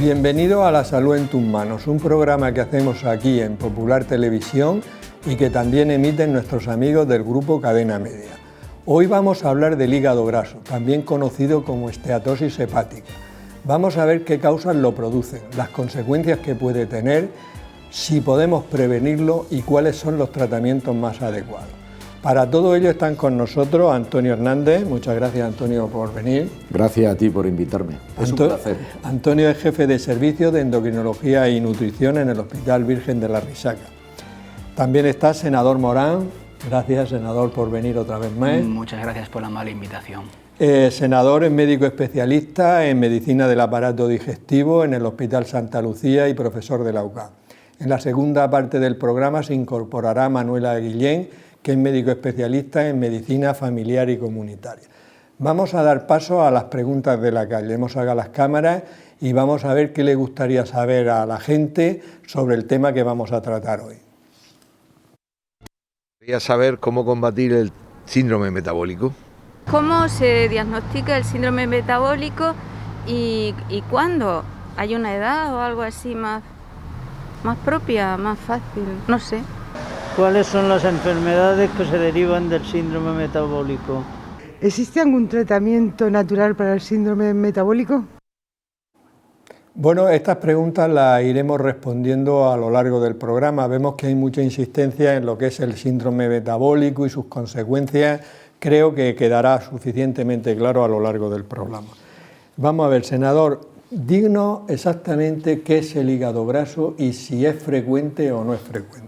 Bienvenido a La Salud en tus manos, un programa que hacemos aquí en Popular Televisión y que también emiten nuestros amigos del grupo Cadena Media. Hoy vamos a hablar del hígado graso, también conocido como esteatosis hepática. Vamos a ver qué causas lo producen, las consecuencias que puede tener, si podemos prevenirlo y cuáles son los tratamientos más adecuados. Para todo ello están con nosotros Antonio Hernández. Muchas gracias, Antonio, por venir. Gracias a ti por invitarme. Es un placer. Antonio es jefe de servicio de endocrinología y nutrición en el Hospital Virgen de la Risaca. También está senador Morán. Gracias, senador, por venir otra vez más. Muchas gracias por la amable invitación. Senador es médico especialista en medicina del aparato digestivo en el Hospital Santa Lucía y profesor de la UCAM. En la segunda parte del programa se incorporará Manuela Guillén, que es médico especialista en medicina familiar y comunitaria. Vamos a dar paso a las preguntas de la calle. Hemos sacado las cámaras y vamos a ver qué le gustaría saber a la gente sobre el tema que vamos a tratar hoy. Quería saber cómo combatir el síndrome metabólico. ¿Cómo se diagnostica el síndrome metabólico y cuándo? ¿Hay una edad o algo así más propia, más fácil? No sé. ¿Cuáles son las enfermedades que se derivan del síndrome metabólico? ¿Existe algún tratamiento natural para el síndrome metabólico? Bueno, estas preguntas las iremos respondiendo a lo largo del programa. Vemos que hay mucha insistencia en lo que es el síndrome metabólico y sus consecuencias. Creo que quedará suficientemente claro a lo largo del programa. Vamos a ver, senador, díganos exactamente qué es el hígado graso y si es frecuente o no es frecuente.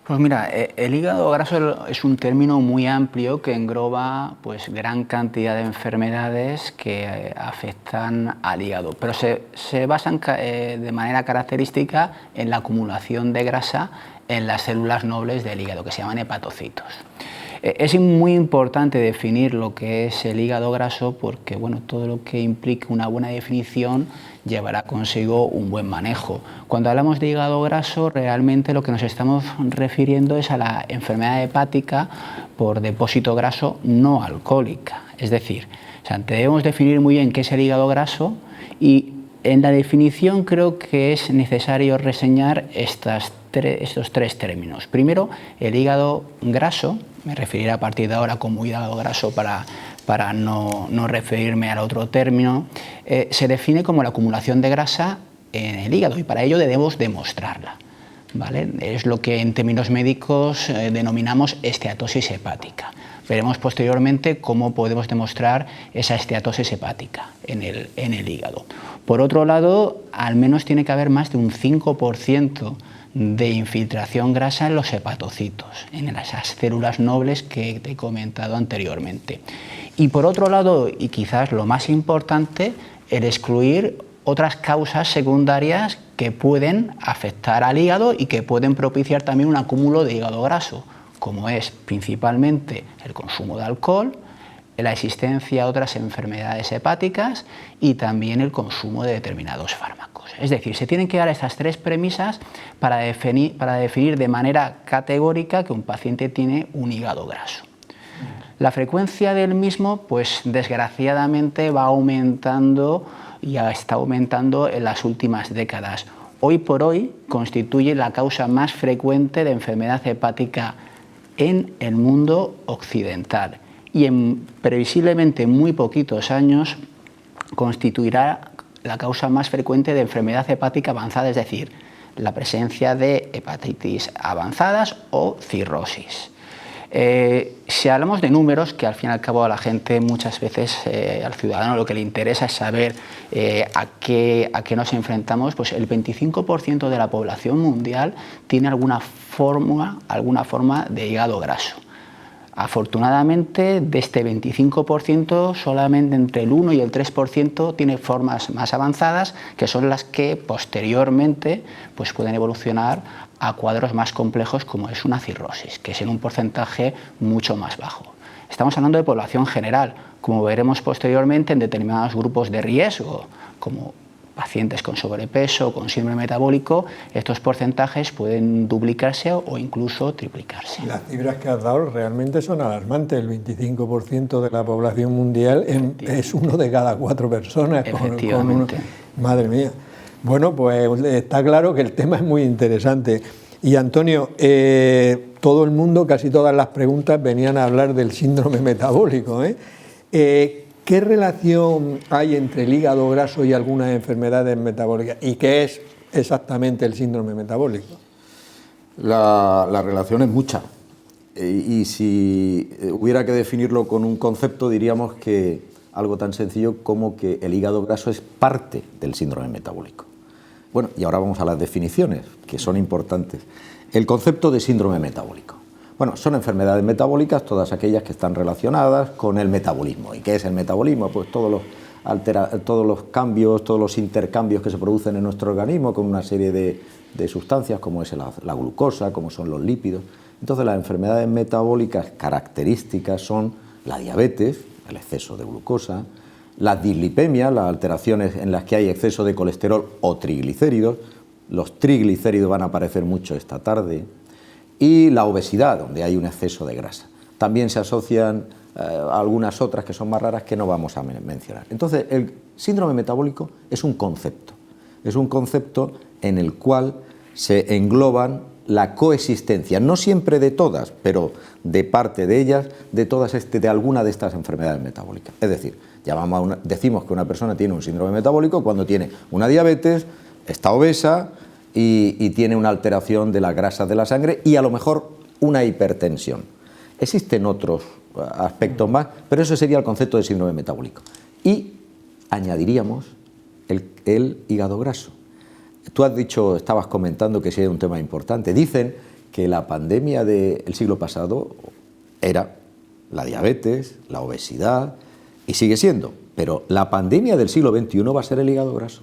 Pues mira, el hígado graso es un término muy amplio que engloba pues gran cantidad de enfermedades que afectan al hígado, pero se basan de manera característica en la acumulación de grasa en las células nobles del hígado, que se llaman hepatocitos. Es muy importante definir lo que es el hígado graso porque bueno, todo lo que implique una buena definición llevará consigo un buen manejo. Cuando hablamos de hígado graso, realmente lo que nos estamos refiriendo es a la enfermedad hepática por depósito graso no alcohólica. Es decir, debemos definir muy bien qué es el hígado graso y en la definición creo que es necesario reseñar estos tres términos. Primero, el hígado graso, me referiré a partir de ahora como hígado graso para no referirme al otro término, se define como la acumulación de grasa en el hígado y para ello debemos demostrarla, ¿vale? Es lo que en términos médicos denominamos esteatosis hepática. Veremos posteriormente cómo podemos demostrar esa esteatosis hepática en el hígado. Por otro lado, al menos tiene que haber más de un 5% de infiltración grasa en los hepatocitos, en esas células nobles que te he comentado anteriormente. Y por otro lado, y quizás lo más importante, el excluir otras causas secundarias que pueden afectar al hígado y que pueden propiciar también un acúmulo de hígado graso, como es principalmente el consumo de alcohol, la existencia de otras enfermedades hepáticas y también el consumo de determinados fármacos. Es decir, se tienen que dar estas tres premisas para definir de manera categórica que un paciente tiene un hígado graso. La frecuencia del mismo, pues desgraciadamente va aumentando y está aumentando en las últimas décadas. Hoy por hoy constituye la causa más frecuente de enfermedad hepática en el mundo occidental y en previsiblemente muy poquitos años constituirá la causa más frecuente de enfermedad hepática avanzada, es decir, la presencia de hepatitis avanzadas o cirrosis. Si hablamos de números, que al fin y al cabo a la gente muchas veces, al ciudadano lo que le interesa es saber a qué nos enfrentamos, pues el 25% de la población mundial tiene alguna forma de hígado graso. Afortunadamente, de este 25%, solamente entre el 1 y el 3% tiene formas más avanzadas, que son las que posteriormente pues, pueden evolucionar a cuadros más complejos como es una cirrosis, que es en un porcentaje mucho más bajo. Estamos hablando de población general, como veremos posteriormente en determinados grupos de riesgo, como pacientes con sobrepeso o con síndrome metabólico, estos porcentajes pueden duplicarse o incluso triplicarse. Las cifras que has dado realmente son alarmantes. El 25% de la población mundial es uno de cada 4 personas. Efectivamente. Madre mía. Bueno, pues está claro que el tema es muy interesante. Y Antonio, todo el mundo, casi todas las preguntas venían a hablar del síndrome metabólico, ¿eh? ¿Qué relación hay entre el hígado graso y algunas enfermedades metabólicas? ¿Y qué es exactamente el síndrome metabólico? La relación es mucha. Y si hubiera que definirlo con un concepto, diríamos que algo tan sencillo como que el hígado graso es parte del síndrome metabólico. Bueno, y ahora vamos a las definiciones, que son importantes. El concepto de síndrome metabólico. Bueno, son enfermedades metabólicas, todas aquellas que están relacionadas con el metabolismo. ¿Y qué es el metabolismo? Pues todos los cambios, todos los intercambios que se producen en nuestro organismo con una serie de sustancias, como es la glucosa, como son los lípidos. Entonces, las enfermedades metabólicas características son la diabetes, el exceso de glucosa, las dislipemias, las alteraciones en las que hay exceso de colesterol o triglicéridos. Los triglicéridos van a aparecer mucho esta tarde. Y la obesidad, donde hay un exceso de grasa. También se asocian algunas otras que son más raras que no vamos a mencionar. Entonces, el síndrome metabólico es un concepto en el cual se engloban la coexistencia, no siempre de todas, pero de parte de ellas, de alguna de estas enfermedades metabólicas. Es decir, decimos que una persona tiene un síndrome metabólico cuando tiene una diabetes, está obesa y tiene una alteración de las grasas de la sangre y a lo mejor una hipertensión. Existen otros aspectos más, pero ese sería el concepto de síndrome metabólico. Y añadiríamos el hígado graso. Tú estabas comentando que sí hay un tema importante. Dicen que la pandemia del siglo pasado era la diabetes, la obesidad, y sigue siendo, pero la pandemia del siglo XXI va a ser el hígado graso.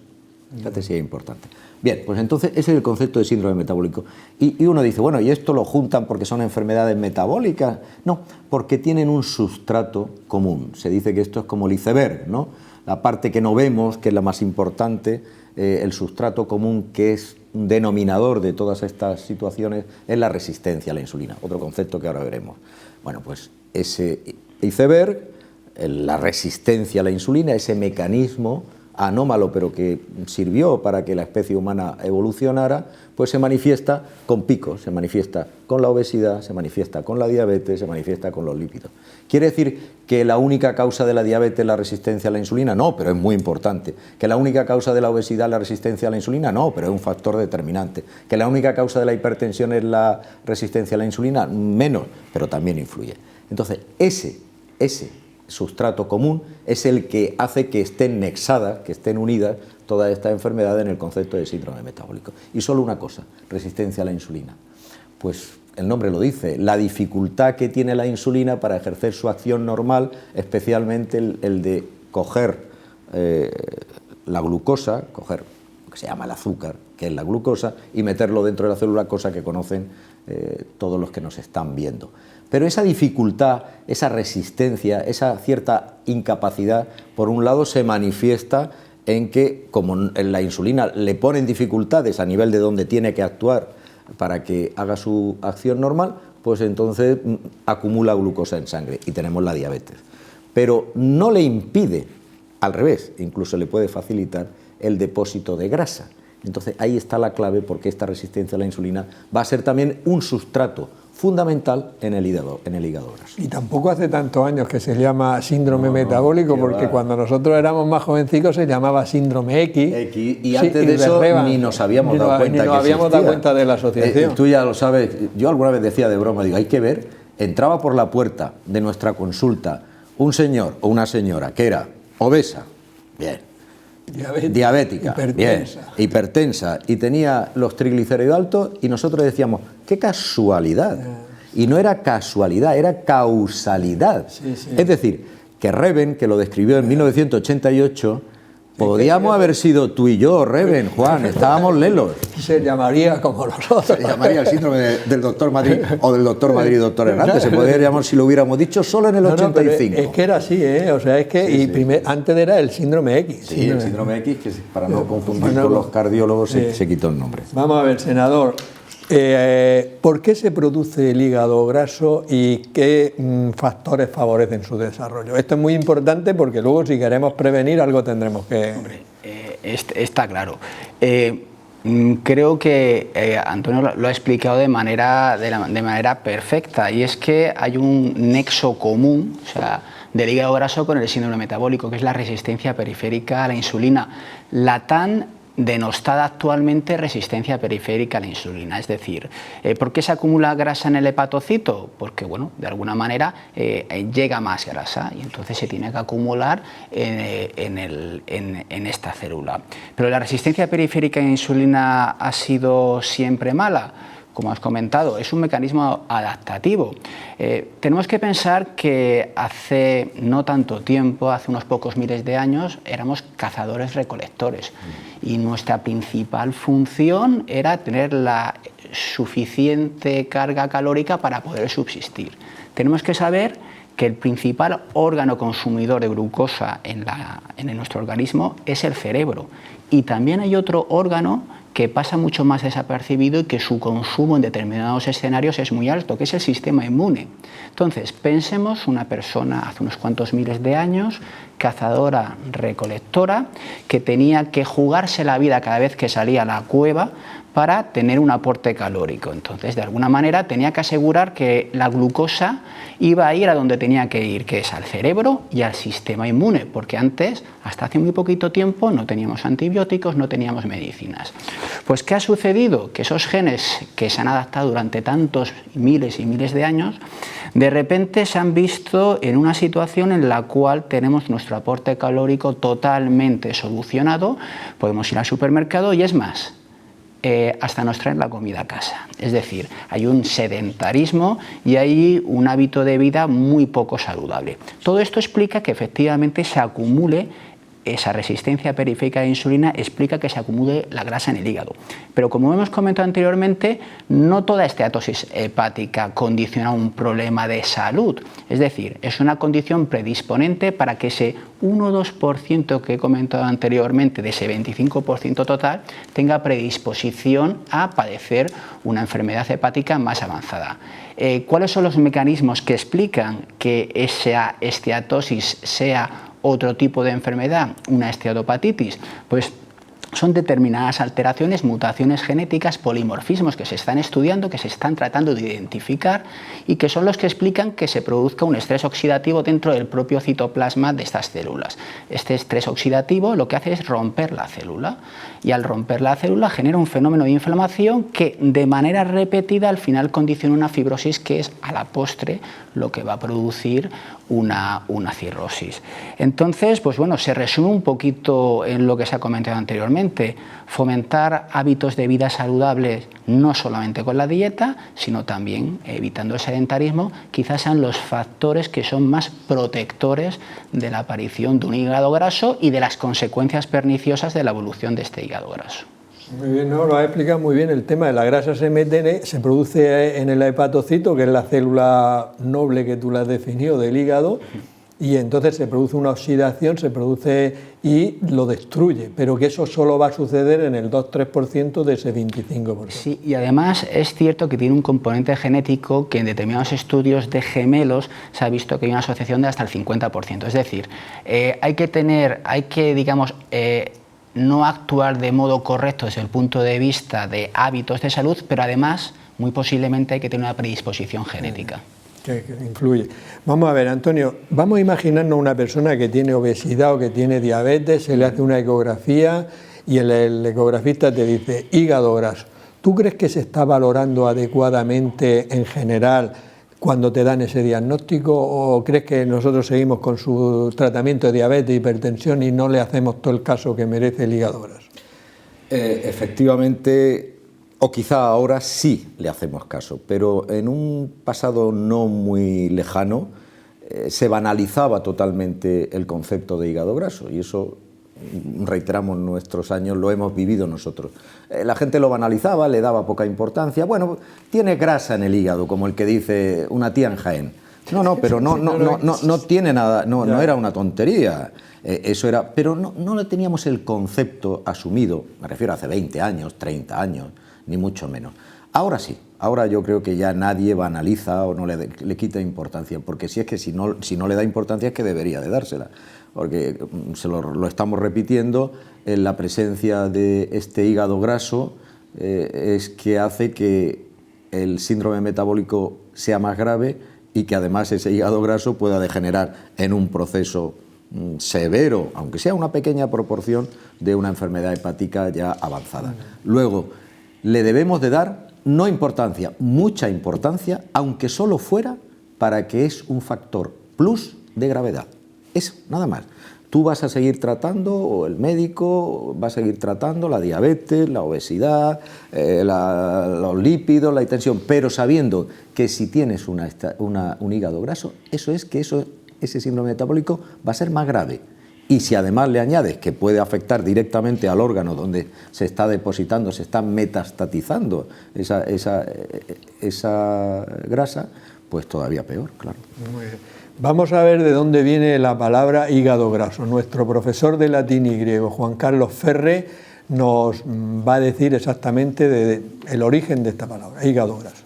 Fíjate si es importante. Bien, pues entonces ese es el concepto de síndrome metabólico. Y uno dice, bueno, ¿y esto lo juntan porque son enfermedades metabólicas? No, porque tienen un sustrato común. Se dice que esto es como el iceberg, ¿no? La parte que no vemos, que es la más importante, el sustrato común, que es un denominador de todas estas situaciones, es la resistencia a la insulina, otro concepto que ahora veremos. Bueno, pues ese iceberg, la resistencia a la insulina, ese mecanismo anómalo, pero que sirvió para que la especie humana evolucionara, pues se manifiesta con picos, se manifiesta con la obesidad, se manifiesta con la diabetes, se manifiesta con los lípidos. ¿Quiere decir que la única causa de la diabetes es la resistencia a la insulina? No, pero es muy importante. ¿Que la única causa de la obesidad es la resistencia a la insulina? No, pero es un factor determinante. ¿Que la única causa de la hipertensión es la resistencia a la insulina? Menos, pero también influye. Entonces, ese sustrato común es el que hace que estén nexadas, que estén unidas todas estas enfermedades en el concepto de síndrome metabólico. Y solo una cosa, resistencia a la insulina. Pues el nombre lo dice, la dificultad que tiene la insulina para ejercer su acción normal, especialmente el de coger la glucosa, coger lo que se llama el azúcar, que es la glucosa, y meterlo dentro de la célula, cosa que conocen todos los que nos están viendo. Pero esa dificultad, esa resistencia, esa cierta incapacidad, por un lado se manifiesta en que, como la insulina le ponen dificultades a nivel de donde tiene que actuar para que haga su acción normal, pues entonces acumula glucosa en sangre y tenemos la diabetes. Pero no le impide, al revés, incluso le puede facilitar el depósito de grasa. Entonces ahí está la clave, porque esta resistencia a la insulina va a ser también un sustrato fundamental en el hígado graso. Y tampoco hace tantos años que se llama síndrome metabólico, porque cuando nosotros éramos más jovencicos se llamaba síndrome X. Y antes de eso ni nos habíamos dado cuenta. Ni nos habíamos dado cuenta de la asociación. Tú ya lo sabes, yo alguna vez decía de broma, digo, hay que ver, entraba por la puerta de nuestra consulta un señor o una señora que era obesa, bien, diabética, hipertensa. Bien, hipertensa, y tenía los triglicéridos altos, y nosotros decíamos, qué casualidad. Y no era casualidad, era causalidad. Sí. Es decir, que Reven, que lo describió en 1988, podíamos haber sido tú y yo, Reven, Juan, estábamos lelos. Se llamaría como nosotros. Se llamaría el síndrome del doctor Madrid o del doctor Madrid y doctor Hernández. Se podría llamar, si lo hubiéramos dicho, solo en el 85. Es que era así, ¿eh? O sea, es que antes era el síndrome X. Sí, el síndrome X, que para no confundir con los cardiólogos se quitó el nombre. Vamos a ver, senador. ¿Por qué se produce el hígado graso y qué factores favorecen su desarrollo? Esto es muy importante porque luego, si queremos prevenir, algo tendremos que... Hombre, Está claro. Creo que Antonio lo ha explicado de manera perfecta, y es que hay un nexo común, o sea, del hígado graso con el síndrome metabólico, que es la resistencia periférica a la insulina, la tan denostada actualmente resistencia periférica a la insulina. Es decir, ¿por qué se acumula grasa en el hepatocito? Porque, bueno, de alguna manera llega más grasa y entonces se tiene que acumular en esta célula. Pero la resistencia periférica a la insulina ha sido siempre mala. Como has comentado, es un mecanismo adaptativo. Tenemos que pensar que hace no tanto tiempo, hace unos pocos miles de años, éramos cazadores-recolectores y nuestra principal función era tener la suficiente carga calórica para poder subsistir. Tenemos que saber que el principal órgano consumidor de glucosa en nuestro organismo es el cerebro, y también hay otro órgano que pasa mucho más desapercibido y que su consumo en determinados escenarios es muy alto, que es el sistema inmune. Entonces, pensemos una persona hace unos cuantos miles de años, cazadora, recolectora, que tenía que jugarse la vida cada vez que salía a la cueva para tener un aporte calórico. Entonces, de alguna manera, tenía que asegurar que la glucosa iba a ir a donde tenía que ir, que es al cerebro y al sistema inmune, porque antes, hasta hace muy poquito tiempo, no teníamos antibióticos, no teníamos medicinas. Pues, ¿qué ha sucedido? Que esos genes que se han adaptado durante tantos miles y miles de años, de repente se han visto en una situación en la cual tenemos nuestro aporte calórico totalmente solucionado, podemos ir al supermercado y es más, hasta nos traen la comida a casa. Es decir, hay un sedentarismo y hay un hábito de vida muy poco saludable. Todo esto explica que efectivamente se acumule esa resistencia periférica a la insulina, explica que se acumule la grasa en el hígado. Pero como hemos comentado anteriormente, no toda esteatosis hepática condiciona un problema de salud. Es decir, es una condición predisponente para que ese 1 o 2% que he comentado anteriormente, de ese 25% total, tenga predisposición a padecer una enfermedad hepática más avanzada. ¿Cuáles son los mecanismos que explican que esa esteatosis sea otro tipo de enfermedad, una esteatopatitis? Pues son determinadas alteraciones, mutaciones genéticas, polimorfismos que se están estudiando, que se están tratando de identificar y que son los que explican que se produzca un estrés oxidativo dentro del propio citoplasma de estas células. Este estrés oxidativo lo que hace es romper la célula, y al romper la célula genera un fenómeno de inflamación que de manera repetida al final condiciona una fibrosis, que es a la postre lo que va a producir una cirrosis. Entonces, pues bueno, se resume un poquito en lo que se ha comentado anteriormente: fomentar hábitos de vida saludables, no solamente con la dieta, sino también evitando el sedentarismo, quizás sean los factores que son más protectores de la aparición de un hígado graso y de las consecuencias perniciosas de la evolución de este hígado graso. Muy bien, no, lo has explicado muy bien. El tema de la grasa se produce en el hepatocito, que es la célula noble que tú la has definido del hígado, y entonces se produce una oxidación, se produce y lo destruye, pero que eso solo va a suceder en el 2-3% de ese 25%. Sí, y además es cierto que tiene un componente genético que en determinados estudios de gemelos se ha visto que hay una asociación de hasta el 50%. Es decir, hay que digamos, no actuar de modo correcto desde el punto de vista de hábitos de salud, pero además, muy posiblemente, hay que tener una predisposición genética. Que influye. Vamos a ver, Antonio, vamos a imaginarnos una persona que tiene obesidad o que tiene diabetes, se le hace una ecografía y el ecografista te dice hígado graso. ¿Tú crees que se está valorando adecuadamente en general cuando te dan ese diagnóstico, o crees que nosotros seguimos con su tratamiento de diabetes, hipertensión y no le hacemos todo el caso que merece el hígado graso? Efectivamente, o quizá ahora sí le hacemos caso, pero en un pasado no muy lejano se banalizaba totalmente el concepto de hígado graso, y eso, reiteramos, nuestros años lo hemos vivido nosotros. La gente lo banalizaba, le daba poca importancia. Bueno, tiene grasa en el hígado, como el que dice una tía en Jaén. No, pero no tiene nada, no era una tontería. Eso era, pero no le teníamos el concepto asumido, me refiero a hace 20 años, 30 años, ni mucho menos. Ahora sí, Ahora yo creo que ya nadie banaliza o no le quita importancia, porque si es que si no le da importancia es que debería de dársela, porque lo estamos repitiendo, en la presencia de este hígado graso es que hace que el síndrome metabólico sea más grave y que además ese hígado graso pueda degenerar en un proceso severo, aunque sea una pequeña proporción, de una enfermedad hepática ya avanzada. Luego, le debemos de dar no importancia, mucha importancia, aunque solo fuera para que es un factor plus de gravedad. Eso, nada más. Tú vas a seguir tratando, o el médico va a seguir tratando la diabetes, la obesidad, los lípidos, la hipertensión, pero sabiendo que si tienes un hígado graso, eso es que ese síndrome metabólico va a ser más grave. Y si además le añades que puede afectar directamente al órgano donde se está depositando, se está metastatizando esa grasa, pues todavía peor, claro. Muy bien. Vamos a ver de dónde viene la palabra hígado graso. Nuestro profesor de latín y griego, Juan Carlos Ferre, nos va a decir exactamente el origen de esta palabra, hígado graso.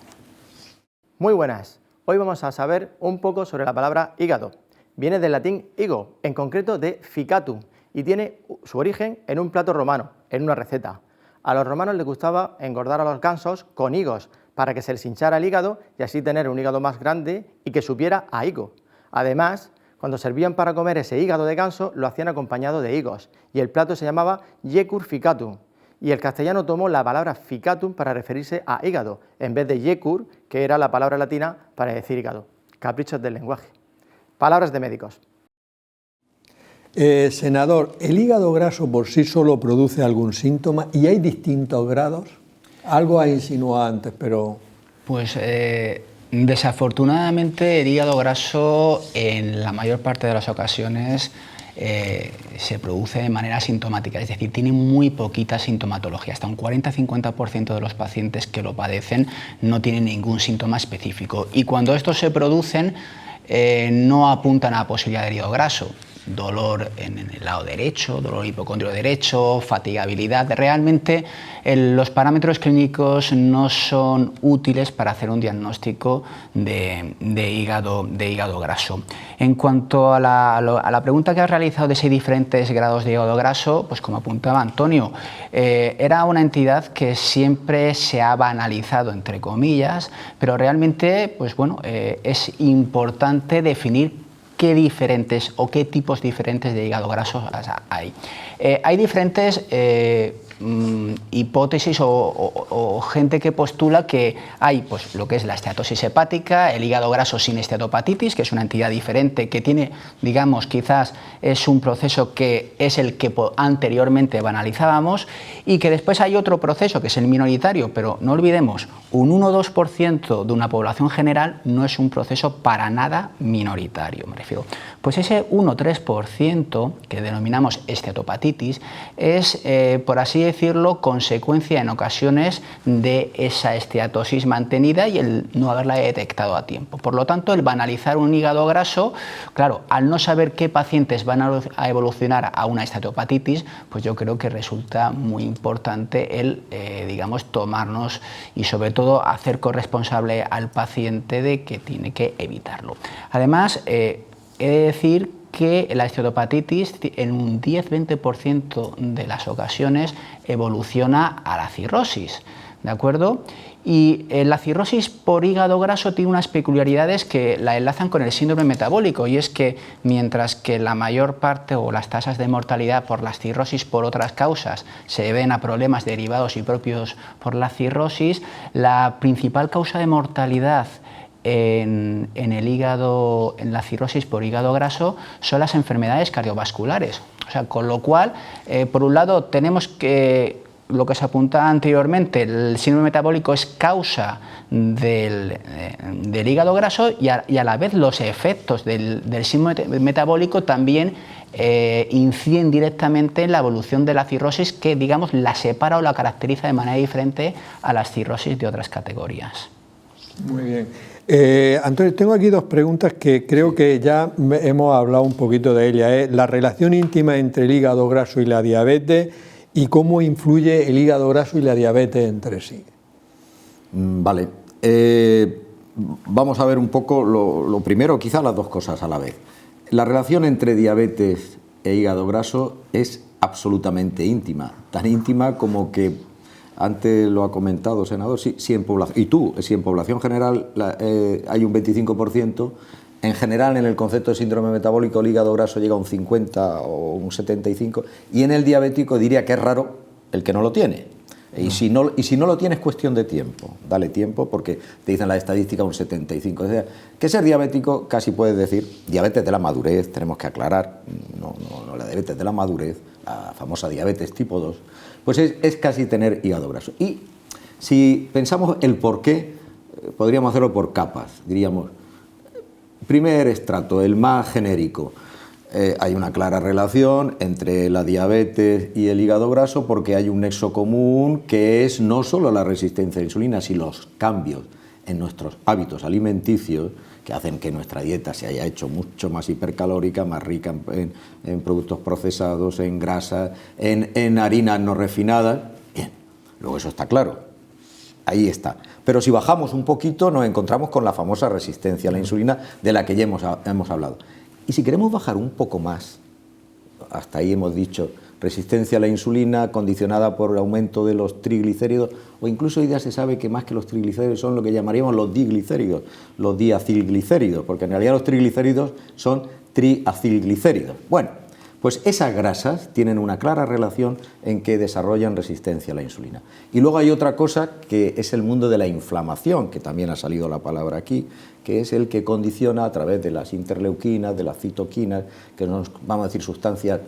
Muy buenas. Hoy vamos a saber un poco sobre la palabra hígado. Viene del latín higo, en concreto de ficatum, y tiene su origen en un plato romano, en una receta. A los romanos les gustaba engordar a los gansos con higos, para que se les hinchara el hígado y así tener un hígado más grande y que supiera a higo. Además, cuando servían para comer ese hígado de ganso, lo hacían acompañado de higos, y el plato se llamaba iecur ficatum. Y el castellano tomó la palabra ficatum para referirse a hígado, en vez de iecur, que era la palabra latina para decir hígado. Caprichos del lenguaje. Palabras de médicos. Senador, ¿el hígado graso por sí solo produce algún síntoma y hay distintos grados? Algo ha insinuado antes, pero... Pues desafortunadamente el hígado graso en la mayor parte de las ocasiones se produce de manera asintomática, es decir, tiene muy poquita sintomatología. Hasta un 40-50% de los pacientes que lo padecen no tienen ningún síntoma específico. Y cuando estos se producen, no apuntan a la posibilidad de hígado graso. Dolor en el lado derecho, dolor hipocondrio derecho, fatigabilidad. Realmente los parámetros clínicos no son útiles para hacer un diagnóstico de hígado graso. En cuanto a la pregunta que has realizado de si hay diferentes grados de hígado graso, pues como apuntaba Antonio, era una entidad que siempre se ha banalizado, entre comillas, pero realmente pues bueno, es importante definir qué diferentes o qué tipos diferentes de hígado graso hay. Hay diferentes hipótesis o gente que postula que hay pues, lo que es la esteatosis hepática, el hígado graso sin esteatopatitis, que es una entidad diferente que tiene, digamos, quizás es un proceso que es el que anteriormente banalizábamos, y que después hay otro proceso que es el minoritario, pero no olvidemos, un 1 o 2% de una población general no es un proceso para nada minoritario, me refiero. Pues ese 1-3% que denominamos esteatopatitis es, por así decirlo, consecuencia en ocasiones de esa esteatosis mantenida y el no haberla detectado a tiempo. Por lo tanto, el banalizar un hígado graso, claro, al no saber qué pacientes van a evolucionar a una esteatopatitis, pues yo creo que resulta muy importante el, digamos, tomarnos y sobre todo hacer corresponsable al paciente de que tiene que evitarlo. Además, he de decir que la esteatopatitis en un 10-20% de las ocasiones evoluciona a la cirrosis, ¿de acuerdo? Y la cirrosis por hígado graso tiene unas peculiaridades que la enlazan con el síndrome metabólico, y es que mientras que la mayor parte o las tasas de mortalidad por las cirrosis por otras causas se deben a problemas derivados y propios por la cirrosis, la principal causa de mortalidad en el hígado, en la cirrosis por hígado graso, son las enfermedades cardiovasculares. O sea, con lo cual, por un lado, tenemos que, lo que se apuntaba anteriormente, el síndrome metabólico es causa del hígado graso, y a la vez los efectos del síndrome metabólico también inciden directamente en la evolución de la cirrosis, que, digamos, la separa o la caracteriza de manera diferente a las cirrosis de otras categorías. Muy bien. Antonio, tengo aquí dos preguntas que creo que ya hemos hablado un poquito de ellas. La relación íntima entre el hígado graso y la diabetes, y cómo influye el hígado graso y la diabetes entre sí. Vale, vamos a ver un poco lo primero, quizá las dos cosas a la vez. La relación entre diabetes e hígado graso es absolutamente íntima, tan íntima como que, antes lo ha comentado, senador, si en población, y tú, si en población general hay un 25%, en general en el concepto de síndrome metabólico el hígado graso llega a un 50 o un 75, y en el diabético diría que es raro el que no lo tiene. Y si no lo tienes, es cuestión de tiempo. Dale tiempo, porque te dicen la estadística un 75. O sea, que ser diabético casi puedes decir diabetes de la madurez, tenemos que aclarar, no la diabetes de la madurez, la famosa diabetes tipo 2, pues es casi tener hígado graso. Y si pensamos el por qué, podríamos hacerlo por capas, diríamos. Primer estrato, el más genérico. Hay una clara relación entre la diabetes y el hígado graso porque hay un nexo común que es no solo la resistencia a la insulina, sino los cambios en nuestros hábitos alimenticios que hacen que nuestra dieta se haya hecho mucho más hipercalórica, más rica en productos procesados, en grasas, en harinas no refinadas. Bien, luego eso está claro, ahí está. Pero si bajamos un poquito nos encontramos con la famosa resistencia a la insulina de la que ya hemos hablado. Y si queremos bajar un poco más, hasta ahí hemos dicho, resistencia a la insulina condicionada por el aumento de los triglicéridos, o incluso hoy ya se sabe que más que los triglicéridos son lo que llamaríamos los diglicéridos, los diacilglicéridos, porque en realidad los triglicéridos son triacilglicéridos. Bueno, pues esas grasas tienen una clara relación en que desarrollan resistencia a la insulina. Y luego hay otra cosa que es el mundo de la inflamación, que también ha salido la palabra aquí, que es el que condiciona a través de las interleuquinas, de las citoquinas, que nos, vamos a decir, sustancias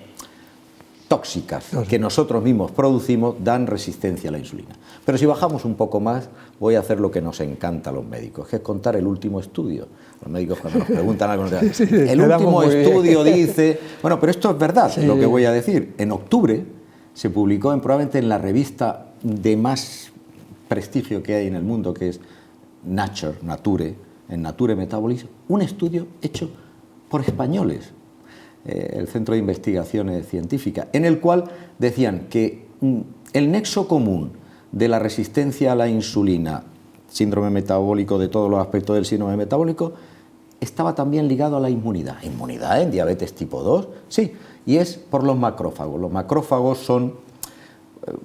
tóxicas que nosotros mismos producimos, dan resistencia a la insulina. Pero si bajamos un poco más, voy a hacer lo que nos encanta a los médicos, que es contar el último estudio. Los médicos cuando nos preguntan algo, el último estudio dice... Bueno, pero esto es verdad, lo que voy a decir. En octubre se publicó probablemente en la revista de más prestigio que hay en el mundo, que es Nature, en Nature Metabolism, un estudio hecho por españoles, el Centro de Investigaciones Científicas, en el cual decían que el nexo común de la resistencia a la insulina, síndrome metabólico, de todos los aspectos del síndrome metabólico, estaba también ligado a la inmunidad. ¿Inmunidad en diabetes tipo 2? Sí, y es por los macrófagos. Los macrófagos son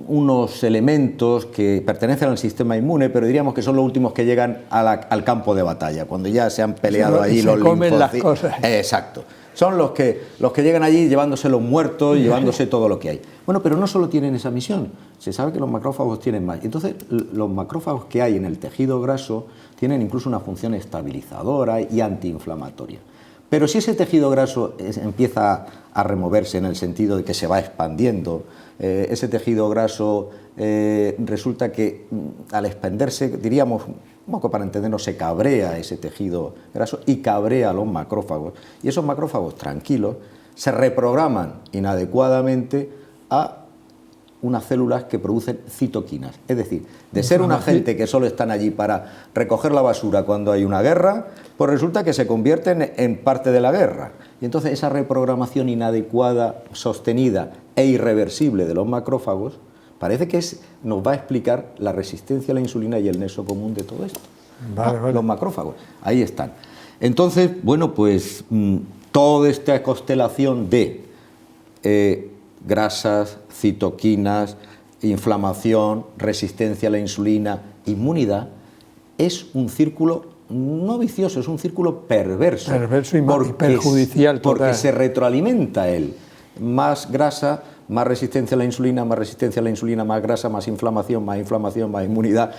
unos elementos que pertenecen al sistema inmune, pero diríamos que son los últimos que llegan al campo de batalla, cuando ya se han peleado allí los linfocitos. Exacto. Son los que llegan allí llevándose los muertos, llevándose todo lo que hay. Bueno, pero no solo tienen esa misión, se sabe que los macrófagos tienen más. Entonces, los macrófagos que hay en el tejido graso tienen incluso una función estabilizadora y antiinflamatoria. Pero si ese tejido graso empieza a removerse en el sentido de que se va expandiendo, ese tejido graso resulta que al expandirse, diríamos, un poco para entendernos, se cabrea ese tejido graso y cabrea a los macrófagos. Y esos macrófagos tranquilos se reprograman inadecuadamente a unas células que producen citoquinas. Es decir, de ser un agente que solo están allí para recoger la basura cuando hay una guerra, pues resulta que se convierten en parte de la guerra. Y entonces esa reprogramación inadecuada, sostenida e irreversible de los macrófagos, parece que nos va a explicar la resistencia a la insulina y el nexo común de todo esto. Vale. Los macrófagos, ahí están. Entonces, bueno, pues toda esta constelación de grasas, citoquinas, inflamación, resistencia a la insulina, inmunidad, es un círculo no vicioso, es un círculo perverso. Perverso y perjudicial. Porque se retroalimenta él. Más grasa, más resistencia a la insulina, más resistencia a la insulina, más grasa, más inflamación, más inmunidad.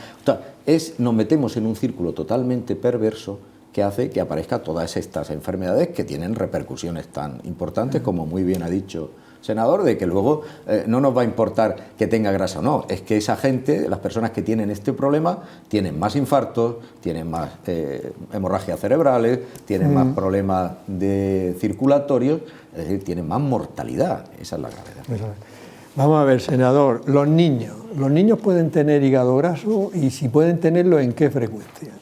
Nos metemos en un círculo totalmente perverso que hace que aparezcan todas estas enfermedades que tienen repercusiones tan importantes, como muy bien ha dicho senador, de que luego no nos va a importar que tenga grasa o no, es que esa gente, las personas que tienen este problema, tienen más infartos, tienen más hemorragias cerebrales, tienen más problemas circulatorios, es decir, tienen más mortalidad. Esa es la gravedad. Vamos a ver, senador, los niños pueden tener hígado graso, y si pueden tenerlo, ¿en qué frecuencia?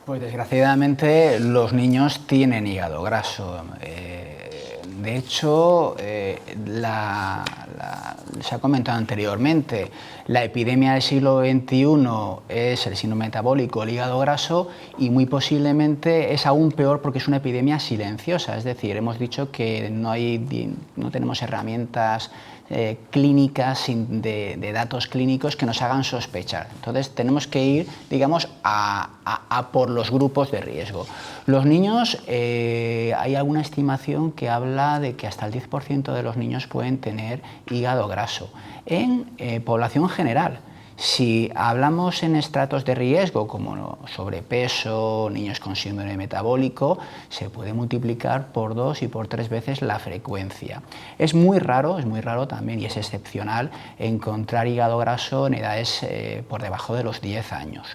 Pues desgraciadamente los niños tienen hígado graso. De hecho, se ha comentado anteriormente, la epidemia del siglo XXI es el síndrome metabólico, el hígado graso, y muy posiblemente es aún peor porque es una epidemia silenciosa. Es decir, hemos dicho que no tenemos herramientas clínicas de datos clínicos que nos hagan sospechar. Entonces tenemos que ir, digamos, a por los grupos de riesgo. Los niños, hay alguna estimación que habla de que hasta el 10% de los niños pueden tener hígado graso en población general. Si hablamos en estratos de riesgo como sobrepeso, niños con síndrome metabólico, se puede multiplicar por 2 y por 3 veces la frecuencia. Es muy raro también y es excepcional encontrar hígado graso en edades por debajo de los 10 años.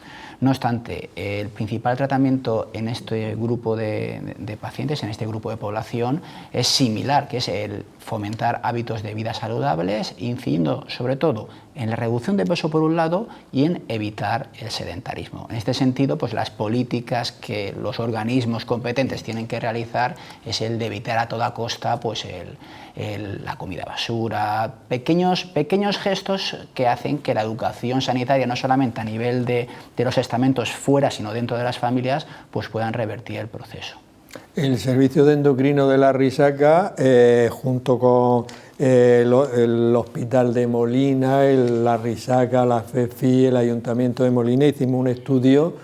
No obstante, el principal tratamiento en este grupo de pacientes, en este grupo de población, es similar, que es el fomentar hábitos de vida saludables, incidiendo sobre todo en la reducción de peso por un lado y en evitar el sedentarismo. En este sentido, pues las políticas que los organismos competentes tienen que realizar es el de evitar a toda costa pues la comida basura, pequeños gestos que hacen que la educación sanitaria, no solamente a nivel de los estamentos fuera, sino dentro de las familias, pues puedan revertir el proceso. El servicio de endocrino de La Risaca, junto con el Hospital de Molina, La Risaca, la FEFI, el Ayuntamiento de Molina, hicimos un estudio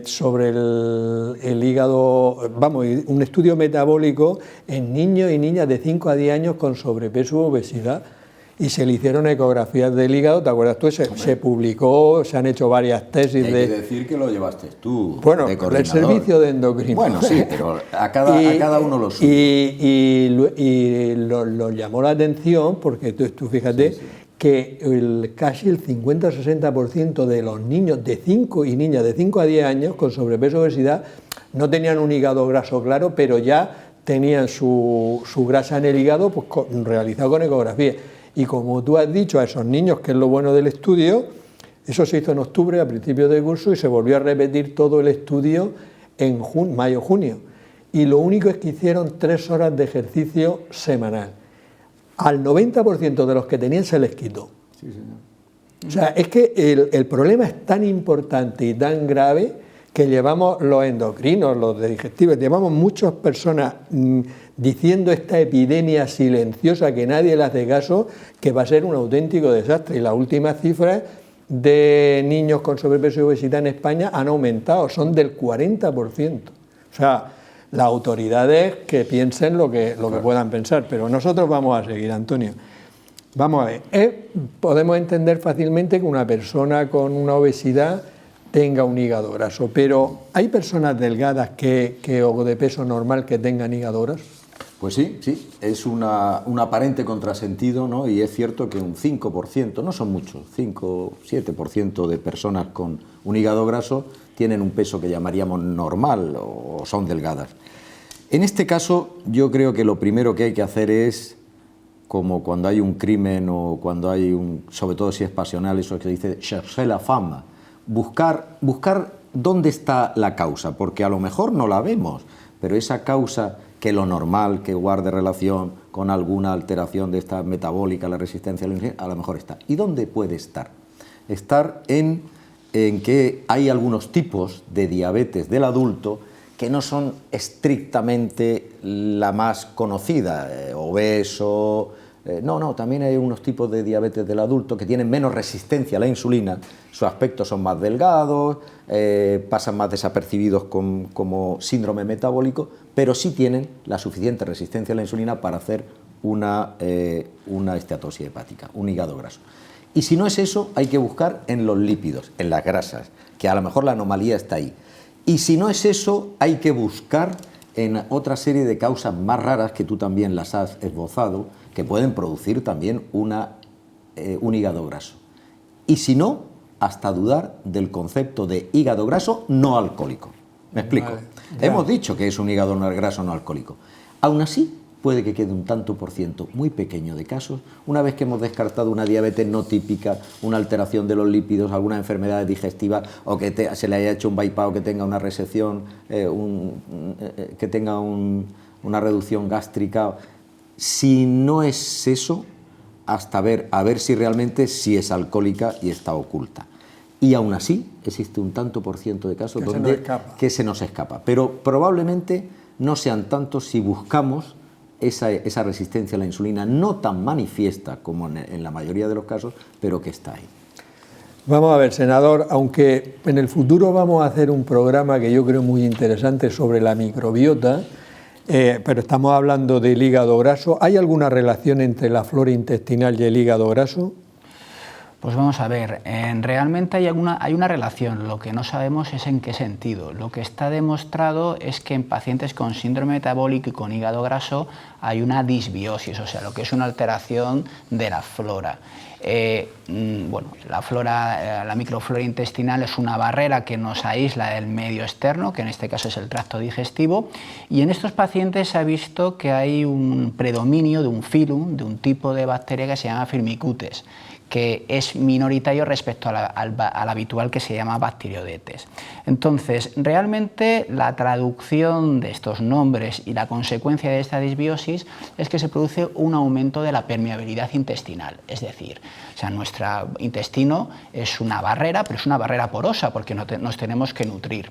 sobre el hígado, un estudio metabólico en niños y niñas de 5 a 10 años con sobrepeso u obesidad. Y se le hicieron ecografías del hígado, ¿te acuerdas tú? Se publicó, se han hecho varias tesis. Hay que decir que lo llevaste tú, bueno, de coordinador. El servicio de endocrino. Bueno, sí, pero a cada uno lo suyo. Y lo llamó la atención, porque tú fíjate, que casi el 50 o 60% de los niños de 5 y niñas de 5 a 10 años con sobrepeso o obesidad no tenían un hígado graso claro, pero ya tenían su grasa en el hígado pues, realizado con ecografía. Y como tú has dicho, a esos niños, que es lo bueno del estudio, eso se hizo en octubre, a principios del curso, y se volvió a repetir todo el estudio en mayo-junio. Y lo único es que hicieron 3 horas de ejercicio semanal. Al 90% de los que tenían se les quitó. Sí, señor. O sea, es que el problema es tan importante y tan grave que llevamos los endocrinos, los digestivos, llevamos muchas personas diciendo esta epidemia silenciosa que nadie le hace caso, que va a ser un auténtico desastre. Y las últimas cifras de niños con sobrepeso y obesidad en España han aumentado, son del 40%. O sea, las autoridades que piensen lo que puedan pensar, pero nosotros vamos a seguir, Antonio. Vamos a ver, podemos entender fácilmente que una persona con una obesidad tenga un hígado graso, pero ¿hay personas delgadas o de peso normal que tengan hígado graso? Pues sí, es un aparente contrasentido, ¿no? Y es cierto que un 5%, no son muchos, 5-7% de personas con un hígado graso tienen un peso que llamaríamos normal o son delgadas. En este caso, yo creo que lo primero que hay que hacer es, como cuando hay un crimen o cuando hay sobre todo si es pasional, eso que se dice chercher la femme, buscar dónde está la causa, porque a lo mejor no la vemos, pero esa causa que lo normal, que guarde relación con alguna alteración de esta metabólica, la resistencia a la insulina, a lo mejor está. ¿Y dónde puede estar? Estar en que hay algunos tipos de diabetes del adulto que no son estrictamente la más conocida, obeso. No, también hay unos tipos de diabetes del adulto que tienen menos resistencia a la insulina, sus aspectos son más delgados, pasan más desapercibidos como síndrome metabólico, pero sí tienen la suficiente resistencia a la insulina para hacer una esteatosis hepática, un hígado graso. Y si no es eso, hay que buscar en los lípidos, en las grasas, que a lo mejor la anomalía está ahí. Y si no es eso, hay que buscar en otra serie de causas más raras, que tú también las has esbozado, que pueden producir también un hígado graso. Y si no, hasta dudar del concepto de hígado graso no alcohólico. ¿Me explico? Vale, hemos dicho que es un hígado graso no alcohólico. Aún así, puede que quede un tanto por ciento muy pequeño de casos, una vez que hemos descartado una diabetes no típica, una alteración de los lípidos, alguna enfermedad digestiva, o que se le haya hecho un bypass, o que tenga una resección, que tenga una reducción gástrica. Si no es eso, hasta a ver si realmente sí es alcohólica y está oculta. Y aún así existe un tanto por ciento de casos donde se nos escapa. Pero probablemente no sean tantos si buscamos esa resistencia a la insulina, no tan manifiesta como en la mayoría de los casos, pero que está ahí. Vamos a ver, senador, aunque en el futuro vamos a hacer un programa que yo creo muy interesante sobre la microbiota, pero estamos hablando del hígado graso. ¿Hay alguna relación entre la flora intestinal y el hígado graso? Pues vamos a ver, realmente hay una relación, lo que no sabemos es en qué sentido. Lo que está demostrado es que en pacientes con síndrome metabólico y con hígado graso hay una disbiosis, o sea, lo que es una alteración de la flora. Bueno, la microflora intestinal es una barrera que nos aísla del medio externo, que en este caso es el tracto digestivo, y en estos pacientes se ha visto que hay un predominio de un filum, de un tipo de bacteria que se llama Firmicutes, que es minoritario respecto al habitual que se llama Bacteroidetes. Entonces, realmente la traducción de estos nombres y la consecuencia de esta disbiosis es que se produce un aumento de la permeabilidad intestinal, es decir, o sea, nuestro intestino es una barrera, pero es una barrera porosa porque nos tenemos que nutrir.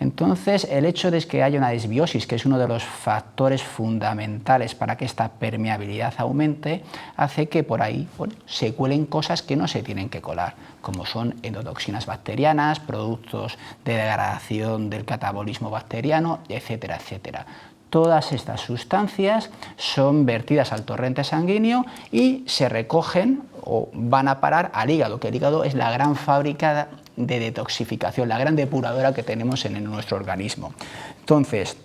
Entonces, el hecho de que haya una disbiosis, que es uno de los factores fundamentales para que esta permeabilidad aumente, hace que por ahí se cuelen cosas que no se tienen que colar, como son endotoxinas bacterianas, productos de degradación del catabolismo bacteriano, etcétera, etcétera. Todas estas sustancias son vertidas al torrente sanguíneo y se recogen o van a parar al hígado, que el hígado es la gran fábrica de detoxificación, la gran depuradora que tenemos en nuestro organismo. Entonces,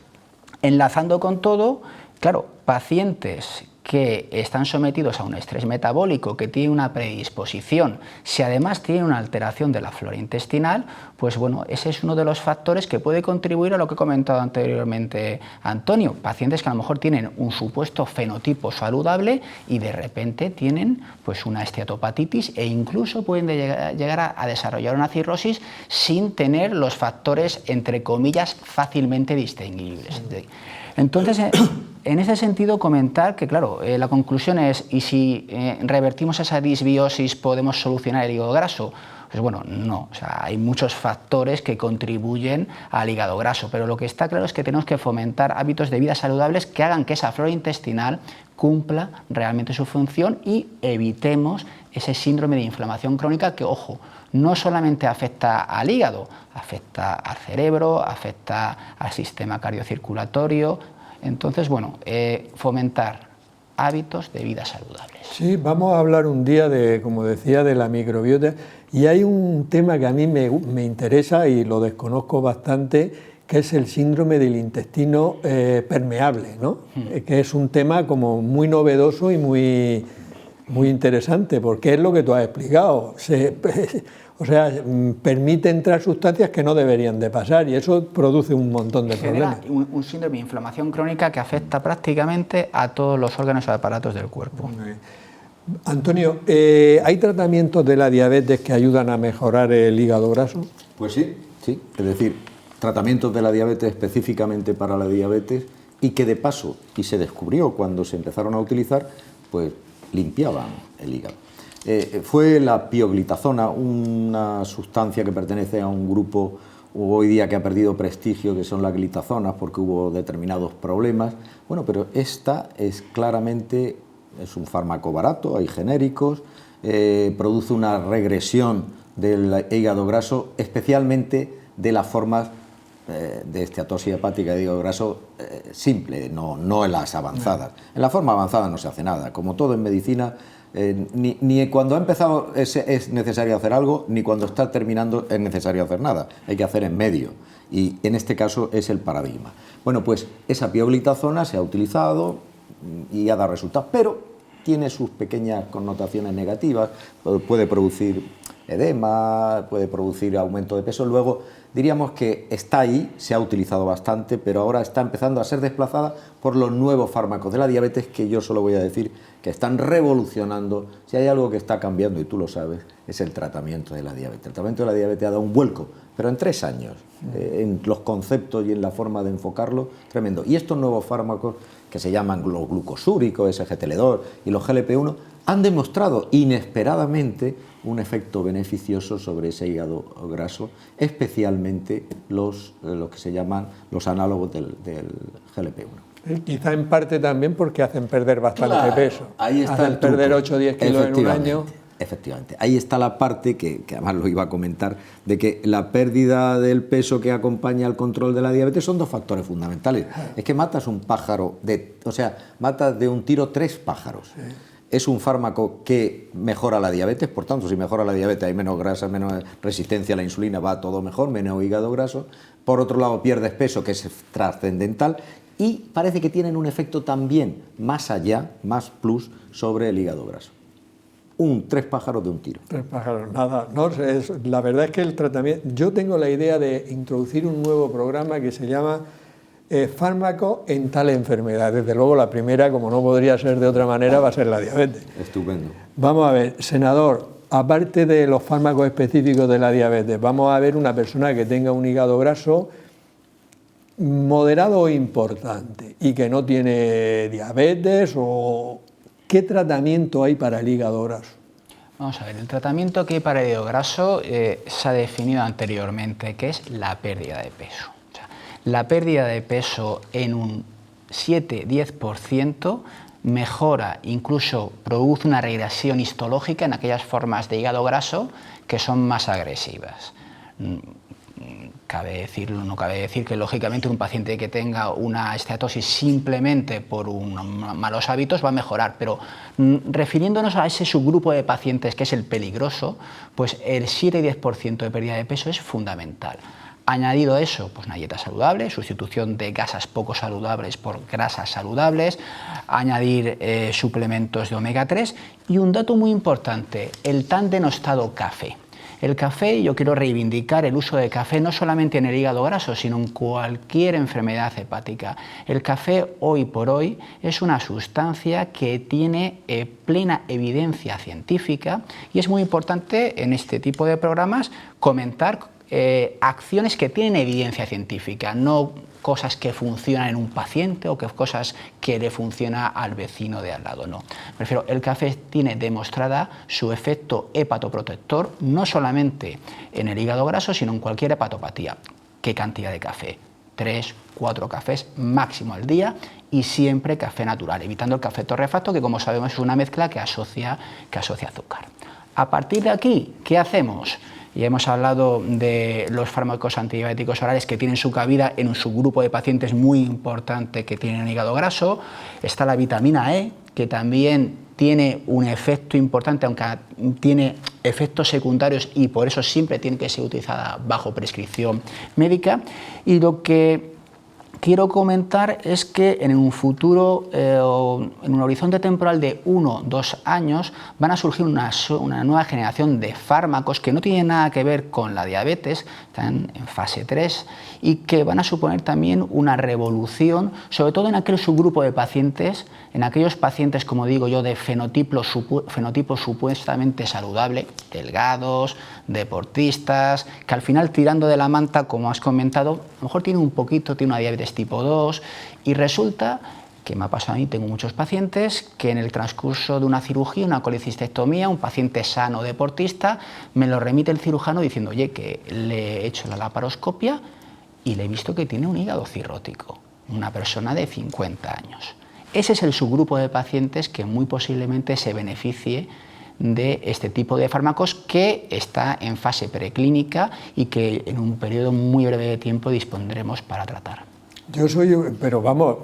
enlazando con todo, claro, pacientes que están sometidos a un estrés metabólico, que tienen una predisposición, si además tienen una alteración de la flora intestinal, pues bueno, ese es uno de los factores que puede contribuir a lo que he comentado anteriormente Antonio, pacientes que a lo mejor tienen un supuesto fenotipo saludable y de repente tienen pues una esteatopatitis e incluso pueden llegar a desarrollar una cirrosis sin tener los factores, entre comillas, fácilmente distinguibles. Entonces, en ese sentido, comentar que, claro, la conclusión es, ¿y si revertimos esa disbiosis podemos solucionar el hígado graso? Pues bueno, no, o sea, hay muchos factores que contribuyen al hígado graso, pero lo que está claro es que tenemos que fomentar hábitos de vida saludables que hagan que esa flora intestinal cumpla realmente su función y evitemos ese síndrome de inflamación crónica que, ojo, no solamente afecta al hígado, afecta al cerebro, afecta al sistema cardiocirculatorio. Entonces, bueno, fomentar hábitos de vida saludables. Sí, vamos a hablar un día de, como decía, de la microbiota, y hay un tema que a mí me interesa y lo desconozco bastante, que es el síndrome del intestino permeable, ¿no? Que es un tema como muy novedoso y muy interesante, porque es lo que tú has explicado. O sea, permite entrar sustancias que no deberían de pasar y eso produce un montón de problemas. Un síndrome de inflamación crónica que afecta prácticamente a todos los órganos y aparatos del cuerpo. Antonio, ¿hay tratamientos de la diabetes que ayudan a mejorar el hígado graso? Pues sí, es decir, tratamientos de la diabetes específicamente para la diabetes y que de paso, y se descubrió cuando se empezaron a utilizar, pues limpiaban el hígado. Fue la pioglitazona, una sustancia que pertenece a un grupo hoy día que ha perdido prestigio, que son las glitazonas, porque hubo determinados problemas. Bueno, pero esta es claramente, es un fármaco barato, hay genéricos, produce una regresión del hígado graso, especialmente de las formas de esteatosis hepática de hígado graso simple, no en las avanzadas. En la forma avanzada no se hace nada, como todo en medicina. Ni cuando ha empezado es necesario hacer algo, ni cuando está terminando es necesario hacer nada. Hay que hacer en medio. Y en este caso es el paradigma. Bueno, pues esa pioglitazona se ha utilizado y ha dado resultados, pero tiene sus pequeñas connotaciones negativas. Puede producir edema, puede producir aumento de peso. Luego diríamos que está ahí, se ha utilizado bastante, pero ahora está empezando a ser desplazada por los nuevos fármacos de la diabetes, que yo solo voy a decir que están revolucionando. Si hay algo que está cambiando, y tú lo sabes, es el tratamiento de la diabetes. El tratamiento de la diabetes ha dado un vuelco, pero en 3 años, en los conceptos y en la forma de enfocarlo, tremendo. Y estos nuevos fármacos, que se llaman los glucosúricos, SGLT2 y los GLP-1, han demostrado inesperadamente un efecto beneficioso sobre ese hígado graso, especialmente los que se llaman los análogos del GLP-1. Quizá en parte también porque hacen perder bastante peso. Ahí está hacen el perder truco. 8 o 10 kilos en un año. Efectivamente, ahí está la parte que además lo iba a comentar, de que la pérdida del peso que acompaña al control de la diabetes son 2 factores fundamentales. Es que matas un pájaro, matas de un tiro 3 pájaros. Sí. Es un fármaco que mejora la diabetes, por tanto, si mejora la diabetes hay menos grasa, menos resistencia a la insulina, va todo mejor, menos hígado graso. Por otro lado, pierdes peso, que es trascendental, y parece que tienen un efecto también más allá, más plus, sobre el hígado graso. 3 pájaros de un tiro. 3 pájaros, nada. No, la verdad es que el tratamiento... Yo tengo la idea de introducir un nuevo programa que se llama fármacos en tal enfermedad. Desde luego la primera, como no podría ser de otra manera, va a ser la diabetes. Estupendo. Vamos a ver, senador, aparte de los fármacos específicos de la diabetes, vamos a ver una persona que tenga un hígado graso moderado o importante y que no tiene diabetes, o ¿qué tratamiento hay para el hígado graso? Vamos a ver, el tratamiento que hay para el hígado graso se ha definido anteriormente, que es la pérdida de peso. O sea, la pérdida de peso en un 7-10% mejora, incluso produce una regresión histológica en aquellas formas de hígado graso que son más agresivas. Cabe decirlo, no cabe decir que lógicamente un paciente que tenga una esteatosis simplemente por malos hábitos va a mejorar, pero refiriéndonos a ese subgrupo de pacientes que es el peligroso, pues el 7 y 10% de pérdida de peso es fundamental. Añadido a eso, pues una dieta saludable, sustitución de grasas poco saludables por grasas saludables, añadir suplementos de omega 3 y un dato muy importante, el tan denostado café. El café, yo quiero reivindicar el uso de café no solamente en el hígado graso, sino en cualquier enfermedad hepática. El café hoy por hoy es una sustancia que tiene plena evidencia científica y es muy importante en este tipo de programas comentar acciones que tienen evidencia científica, no cosas que funcionan en un paciente o que cosas que le funciona al vecino de al lado, no. Prefiero, el café tiene demostrada su efecto hepatoprotector, no solamente en el hígado graso, sino en cualquier hepatopatía. ¿Qué cantidad de café? 3, 4 cafés máximo al día y siempre café natural, evitando el café torrefacto, que como sabemos es una mezcla que asocia azúcar. A partir de aquí, ¿qué hacemos? Ya hemos hablado de los fármacos antidiabéticos orales que tienen su cabida en un subgrupo de pacientes muy importante que tienen hígado graso. Está la vitamina E, que también tiene un efecto importante, aunque tiene efectos secundarios y por eso siempre tiene que ser utilizada bajo prescripción médica. Y lo que quiero comentar es que en un futuro, en un horizonte temporal de 1 o 2 años, van a surgir una nueva generación de fármacos que no tienen nada que ver con la diabetes, están en fase 3, y que van a suponer también una revolución, sobre todo en aquel subgrupo de pacientes, en aquellos pacientes, como digo yo, de fenotipo supuestamente saludable, delgados, deportistas, que al final, tirando de la manta, como has comentado, a lo mejor tiene una diabetes tipo 2, y resulta que me ha pasado a mí, tengo muchos pacientes que en el transcurso de una cirugía, una colecistectomía, un paciente sano deportista, me lo remite el cirujano diciendo, oye, que le he hecho la laparoscopia y le he visto que tiene un hígado cirrótico, una persona de 50 años. Ese es el subgrupo de pacientes que muy posiblemente se beneficie de este tipo de fármacos, que está en fase preclínica y que en un periodo muy breve de tiempo dispondremos para tratar. Yo soy, pero vamos,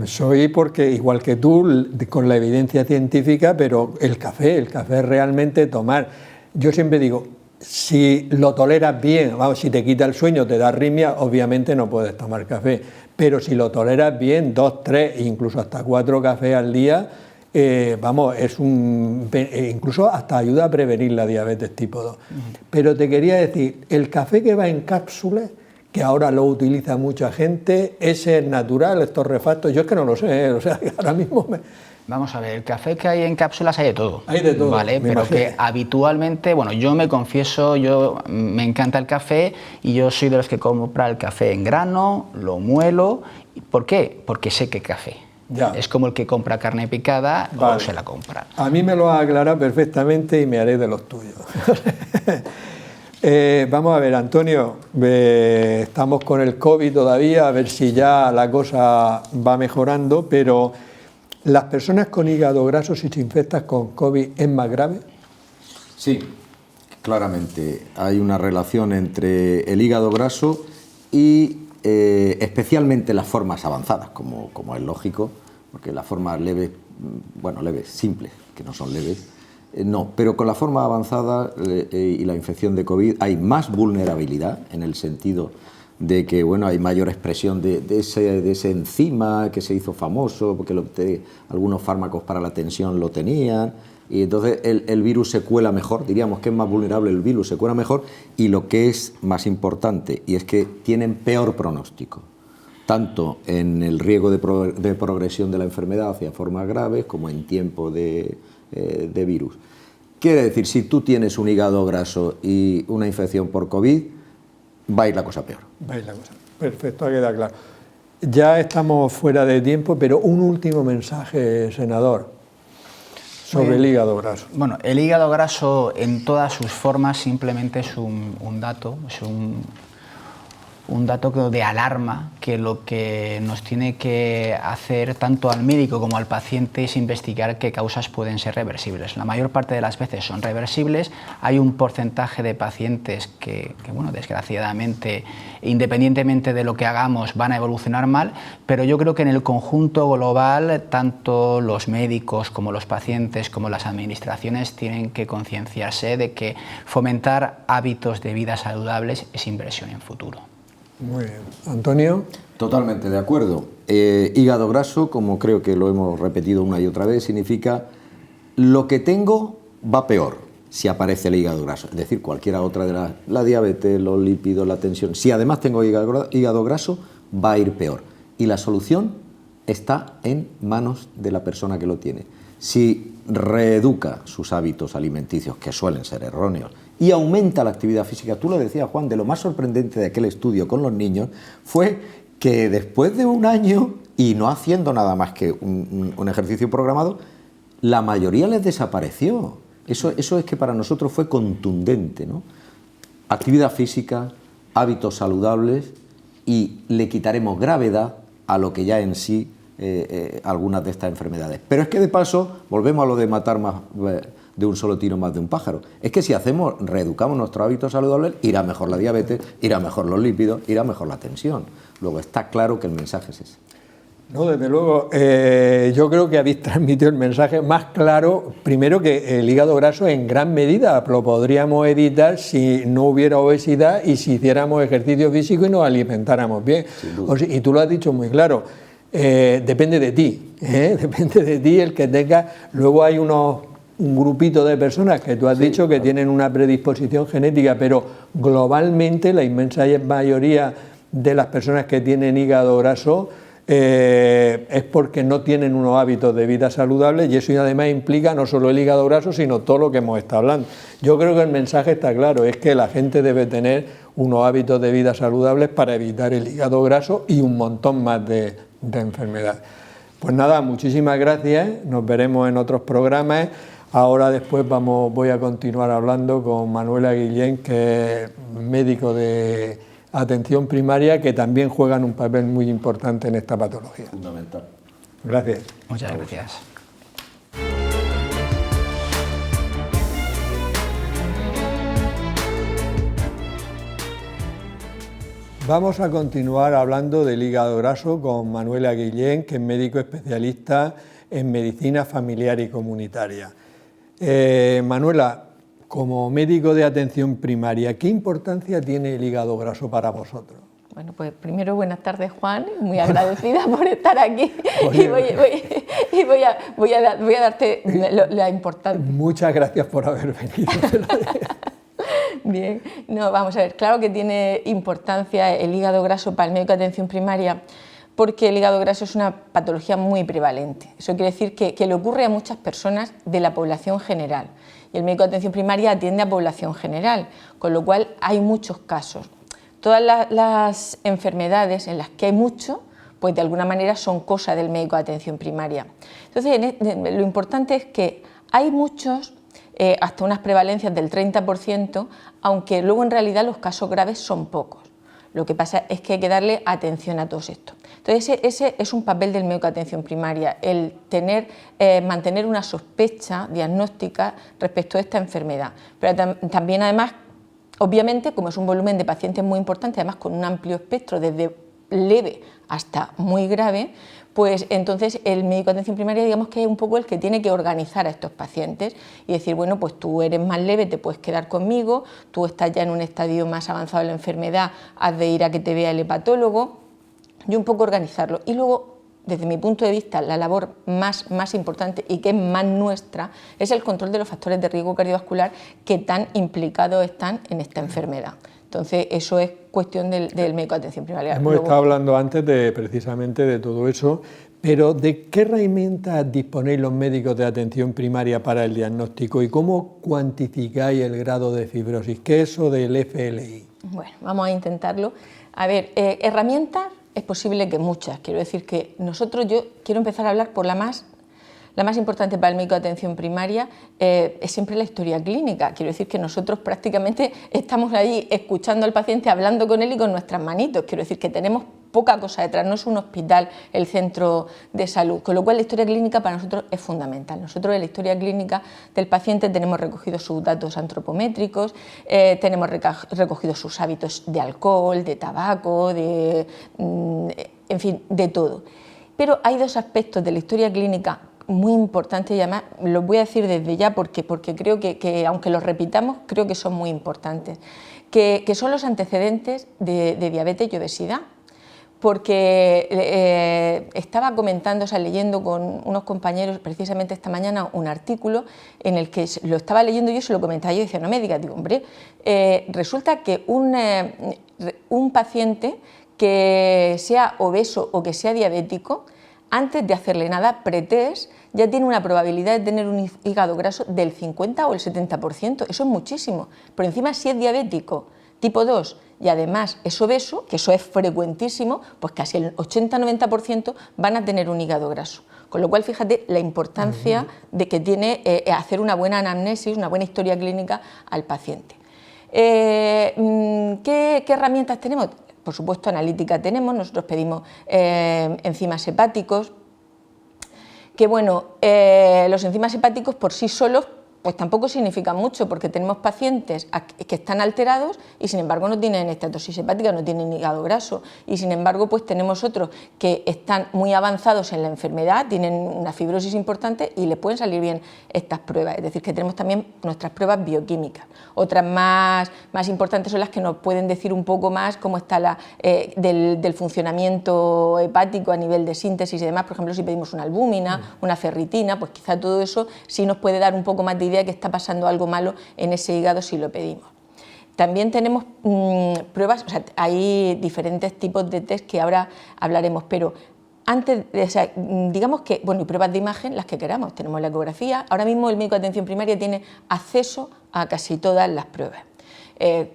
soy porque igual que tú, con la evidencia científica, pero el café realmente tomar. Yo siempre digo, si lo toleras bien, vamos, si te quita el sueño, te da arritmia, obviamente no puedes tomar café, pero si lo toleras bien, 2, 3, incluso hasta 4 cafés al día, vamos, incluso hasta ayuda a prevenir la diabetes tipo 2. Pero te quería decir, el café que va en cápsulas, que ahora lo utiliza mucha gente, ¿ese es natural, estos refactos? Yo es que no lo sé, o sea, ahora mismo Vamos a ver, el café que hay en cápsulas hay de todo. Hay de todo, ¿vale? Pero imagino. que habitualmente, bueno, yo me confieso, me encanta el café y yo soy de los que compra el café en grano, lo muelo. ¿Por qué? Porque sé que café. Ya. Es como el que compra carne picada Vale. o se la compra. A mí me lo has aclarado perfectamente y me haré de los tuyos. Vamos a ver, Antonio, estamos con el COVID todavía, a ver si ya la cosa va mejorando, pero ¿las personas con hígado graso, si se infectan con COVID, es más grave? Sí, claramente hay una relación entre el hígado graso y especialmente las formas avanzadas, como es lógico, porque las formas leves, bueno, leves, simples, que no son leves, no, pero con la forma avanzada y la infección de COVID hay más vulnerabilidad en el sentido de que bueno, hay mayor expresión de ese enzima que se hizo famoso, porque algunos fármacos para la tensión lo tenían, y entonces el virus se cuela mejor, diríamos que es más vulnerable el virus, se cuela mejor, y lo que es más importante, y es que tienen peor pronóstico, tanto en el riesgo de progresión de la enfermedad hacia formas graves, como en tiempo de virus. Quiere decir, si tú tienes un hígado graso y una infección por COVID, va a ir la cosa peor. Va a ir la cosa. Perfecto, ha quedado claro. Ya estamos fuera de tiempo, pero un último mensaje, senador, sobre el hígado graso. Bueno, el hígado graso en todas sus formas simplemente es un dato, es un dato de alarma, que lo que nos tiene que hacer tanto al médico como al paciente es investigar qué causas pueden ser reversibles. La mayor parte de las veces son reversibles. Hay un porcentaje de pacientes que bueno, desgraciadamente, independientemente de lo que hagamos, van a evolucionar mal, pero yo creo que en el conjunto global, tanto los médicos como los pacientes como las administraciones tienen que concienciarse de que fomentar hábitos de vida saludables es inversión en futuro. Muy bien. Antonio. Totalmente de acuerdo. Hígado graso, como creo que lo hemos repetido una y otra vez, significa lo que tengo va peor si aparece el hígado graso. Es decir, cualquiera otra de la diabetes, los lípidos, la tensión. Si además tengo hígado graso, va a ir peor. Y la solución está en manos de la persona que lo tiene. Si reeduca sus hábitos alimenticios, que suelen ser erróneos, y aumenta la actividad física. Tú lo decías, Juan, de lo más sorprendente de aquel estudio con los niños fue que después de un año, y no haciendo nada más que un ejercicio programado, la mayoría les desapareció. Eso es que para nosotros fue contundente, ¿no? Actividad física, hábitos saludables, y le quitaremos gravedad a lo que ya en sí algunas de estas enfermedades. Pero es que de paso volvemos a lo de matar más de un solo tiro más de un pájaro. Es que si reeducamos nuestros hábitos saludables, irá mejor la diabetes, irá mejor los lípidos, irá mejor la tensión. Luego está claro que el mensaje es ese. No, desde luego, yo creo que habéis transmitido el mensaje más claro, primero que el hígado graso en gran medida lo podríamos evitar si no hubiera obesidad y si hiciéramos ejercicio físico y nos alimentáramos bien. Y tú lo has dicho muy claro, depende de ti, depende de ti el que tenga. Luego hay un grupito de personas que tú has dicho que tienen una predisposición genética, pero globalmente la inmensa mayoría de las personas que tienen hígado graso es porque no tienen unos hábitos de vida saludables, y eso además implica no solo el hígado graso, sino todo lo que hemos estado hablando. Yo creo que el mensaje está claro, es que la gente debe tener unos hábitos de vida saludables para evitar el hígado graso y un montón más de enfermedades. Pues nada, muchísimas gracias, nos veremos en otros programas. Ahora después voy a continuar hablando con Manuela Guillén, que es médico de atención primaria, que también juegan un papel muy importante en esta patología. Fundamental. Gracias. Muchas gracias. Vamos a continuar hablando del hígado graso con Manuela Guillén, que es médico especialista en medicina familiar y comunitaria. Manuela, como médico de atención primaria, ¿qué importancia tiene el hígado graso para vosotros? Bueno, pues primero buenas tardes, Juan, muy agradecida por estar aquí y voy a darte la importancia. Muchas gracias por haber venido. Bien, no, vamos a ver, claro que tiene importancia el hígado graso para el médico de atención primaria, porque el hígado graso es una patología muy prevalente. Eso quiere decir que le ocurre a muchas personas de la población general, y el médico de atención primaria atiende a población general, con lo cual hay muchos casos. Todas las enfermedades en las que hay mucho, pues de alguna manera son cosa del médico de atención primaria. Entonces, lo importante es que hay muchos, hasta unas prevalencias del 30%, aunque luego en realidad los casos graves son pocos. Lo que pasa es que hay que darle atención a todo esto. Entonces, ese es un papel del médico de atención primaria, el mantener una sospecha diagnóstica respecto a esta enfermedad. Pero también, además, obviamente, como es un volumen de pacientes muy importante, además con un amplio espectro, desde leve hasta muy grave, pues entonces el médico de atención primaria, digamos que es un poco el que tiene que organizar a estos pacientes y decir, bueno, pues tú eres más leve, te puedes quedar conmigo, tú estás ya en un estadio más avanzado de la enfermedad, has de ir a que te vea el hepatólogo, y un poco organizarlo. Y luego, desde mi punto de vista, la labor más importante y que es más nuestra es el control de los factores de riesgo cardiovascular que tan implicados están en esta enfermedad. Entonces, eso es cuestión del médico de atención primaria. Hemos estado hablando antes precisamente de todo eso, pero ¿de qué herramientas disponéis los médicos de atención primaria para el diagnóstico y cómo cuantificáis el grado de fibrosis? ¿Qué es eso del FLI? Bueno, vamos a intentarlo. A ver, herramientas es posible que muchas. Quiero decir que yo quiero empezar a hablar por la más importante para el médico de atención primaria, es siempre la historia clínica. Quiero decir que nosotros prácticamente estamos ahí escuchando al paciente, hablando con él y con nuestras manitos. Quiero decir que tenemos poca cosa detrás, no es un hospital el centro de salud, con lo cual la historia clínica para nosotros es fundamental. Nosotros en la historia clínica del paciente tenemos recogidos sus datos antropométricos, tenemos recogidos sus hábitos de alcohol, de tabaco, en fin, de todo. Pero hay dos aspectos de la historia clínica muy importantes y además los voy a decir desde ya porque creo que aunque los repitamos, creo que son muy importantes, que son los antecedentes de diabetes y obesidad. Porque estaba comentando, leyendo con unos compañeros precisamente esta mañana un artículo en el que lo estaba leyendo yo, se lo comentaba yo y decía, no me digas, digo, hombre, resulta que un paciente que sea obeso o que sea diabético, antes de hacerle nada, pretest, ya tiene una probabilidad de tener un hígado graso del 50 o el 70%, eso es muchísimo, pero encima si es diabético tipo 2 y además es obeso, que eso es frecuentísimo, pues casi el 80-90% van a tener un hígado graso. Con lo cual, fíjate la importancia de que tiene hacer una buena anamnesis, una buena historia clínica al paciente. ¿Qué herramientas tenemos? Por supuesto, analítica tenemos, nosotros pedimos enzimas hepáticos, que bueno, los enzimas hepáticos por sí solos pues tampoco significa mucho, porque tenemos pacientes que están alterados y sin embargo no tienen estatosis hepática, no tienen hígado graso, y sin embargo pues tenemos otros que están muy avanzados en la enfermedad, tienen una fibrosis importante y les pueden salir bien estas pruebas, es decir, que tenemos también nuestras pruebas bioquímicas. Otras más importantes son las que nos pueden decir un poco más cómo está del funcionamiento hepático a nivel de síntesis y demás. Por ejemplo, si pedimos una albúmina, una ferritina, pues quizá todo eso sí nos puede dar un poco más de idea que está pasando algo malo en ese hígado si lo pedimos. También tenemos pruebas, o sea, hay diferentes tipos de test que ahora hablaremos, pero antes, digamos que, bueno, y pruebas de imagen, las que queramos, tenemos la ecografía, ahora mismo el médico de atención primaria tiene acceso a casi todas las pruebas.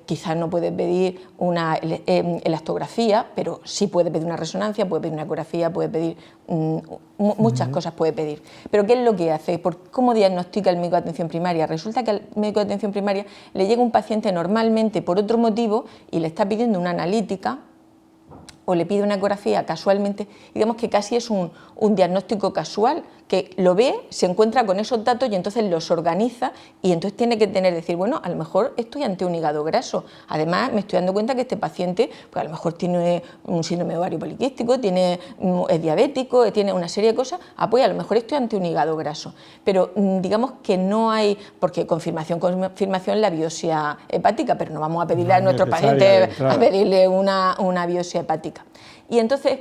Quizás no puede pedir una elastografía, pero sí puede pedir una resonancia, puede pedir una ecografía, puede pedir muchas cosas puede pedir. Pero ¿qué es lo que hace? ¿Cómo diagnostica el médico de atención primaria? Resulta que al médico de atención primaria le llega un paciente normalmente por otro motivo y le está pidiendo una analítica o le pide una ecografía casualmente, digamos que casi es un diagnóstico casual, que lo ve, se encuentra con esos datos y entonces los organiza y entonces tiene que decir, bueno, a lo mejor estoy ante un hígado graso. Además, me estoy dando cuenta que este paciente, pues a lo mejor tiene un síndrome ovario poliquístico, es diabético, tiene una serie de cosas, pues a lo mejor estoy ante un hígado graso. Pero digamos que no hay, porque confirmación la biopsia hepática, pero no vamos a pedirle a nuestros pacientes a pedirle una biopsia hepática. Y entonces,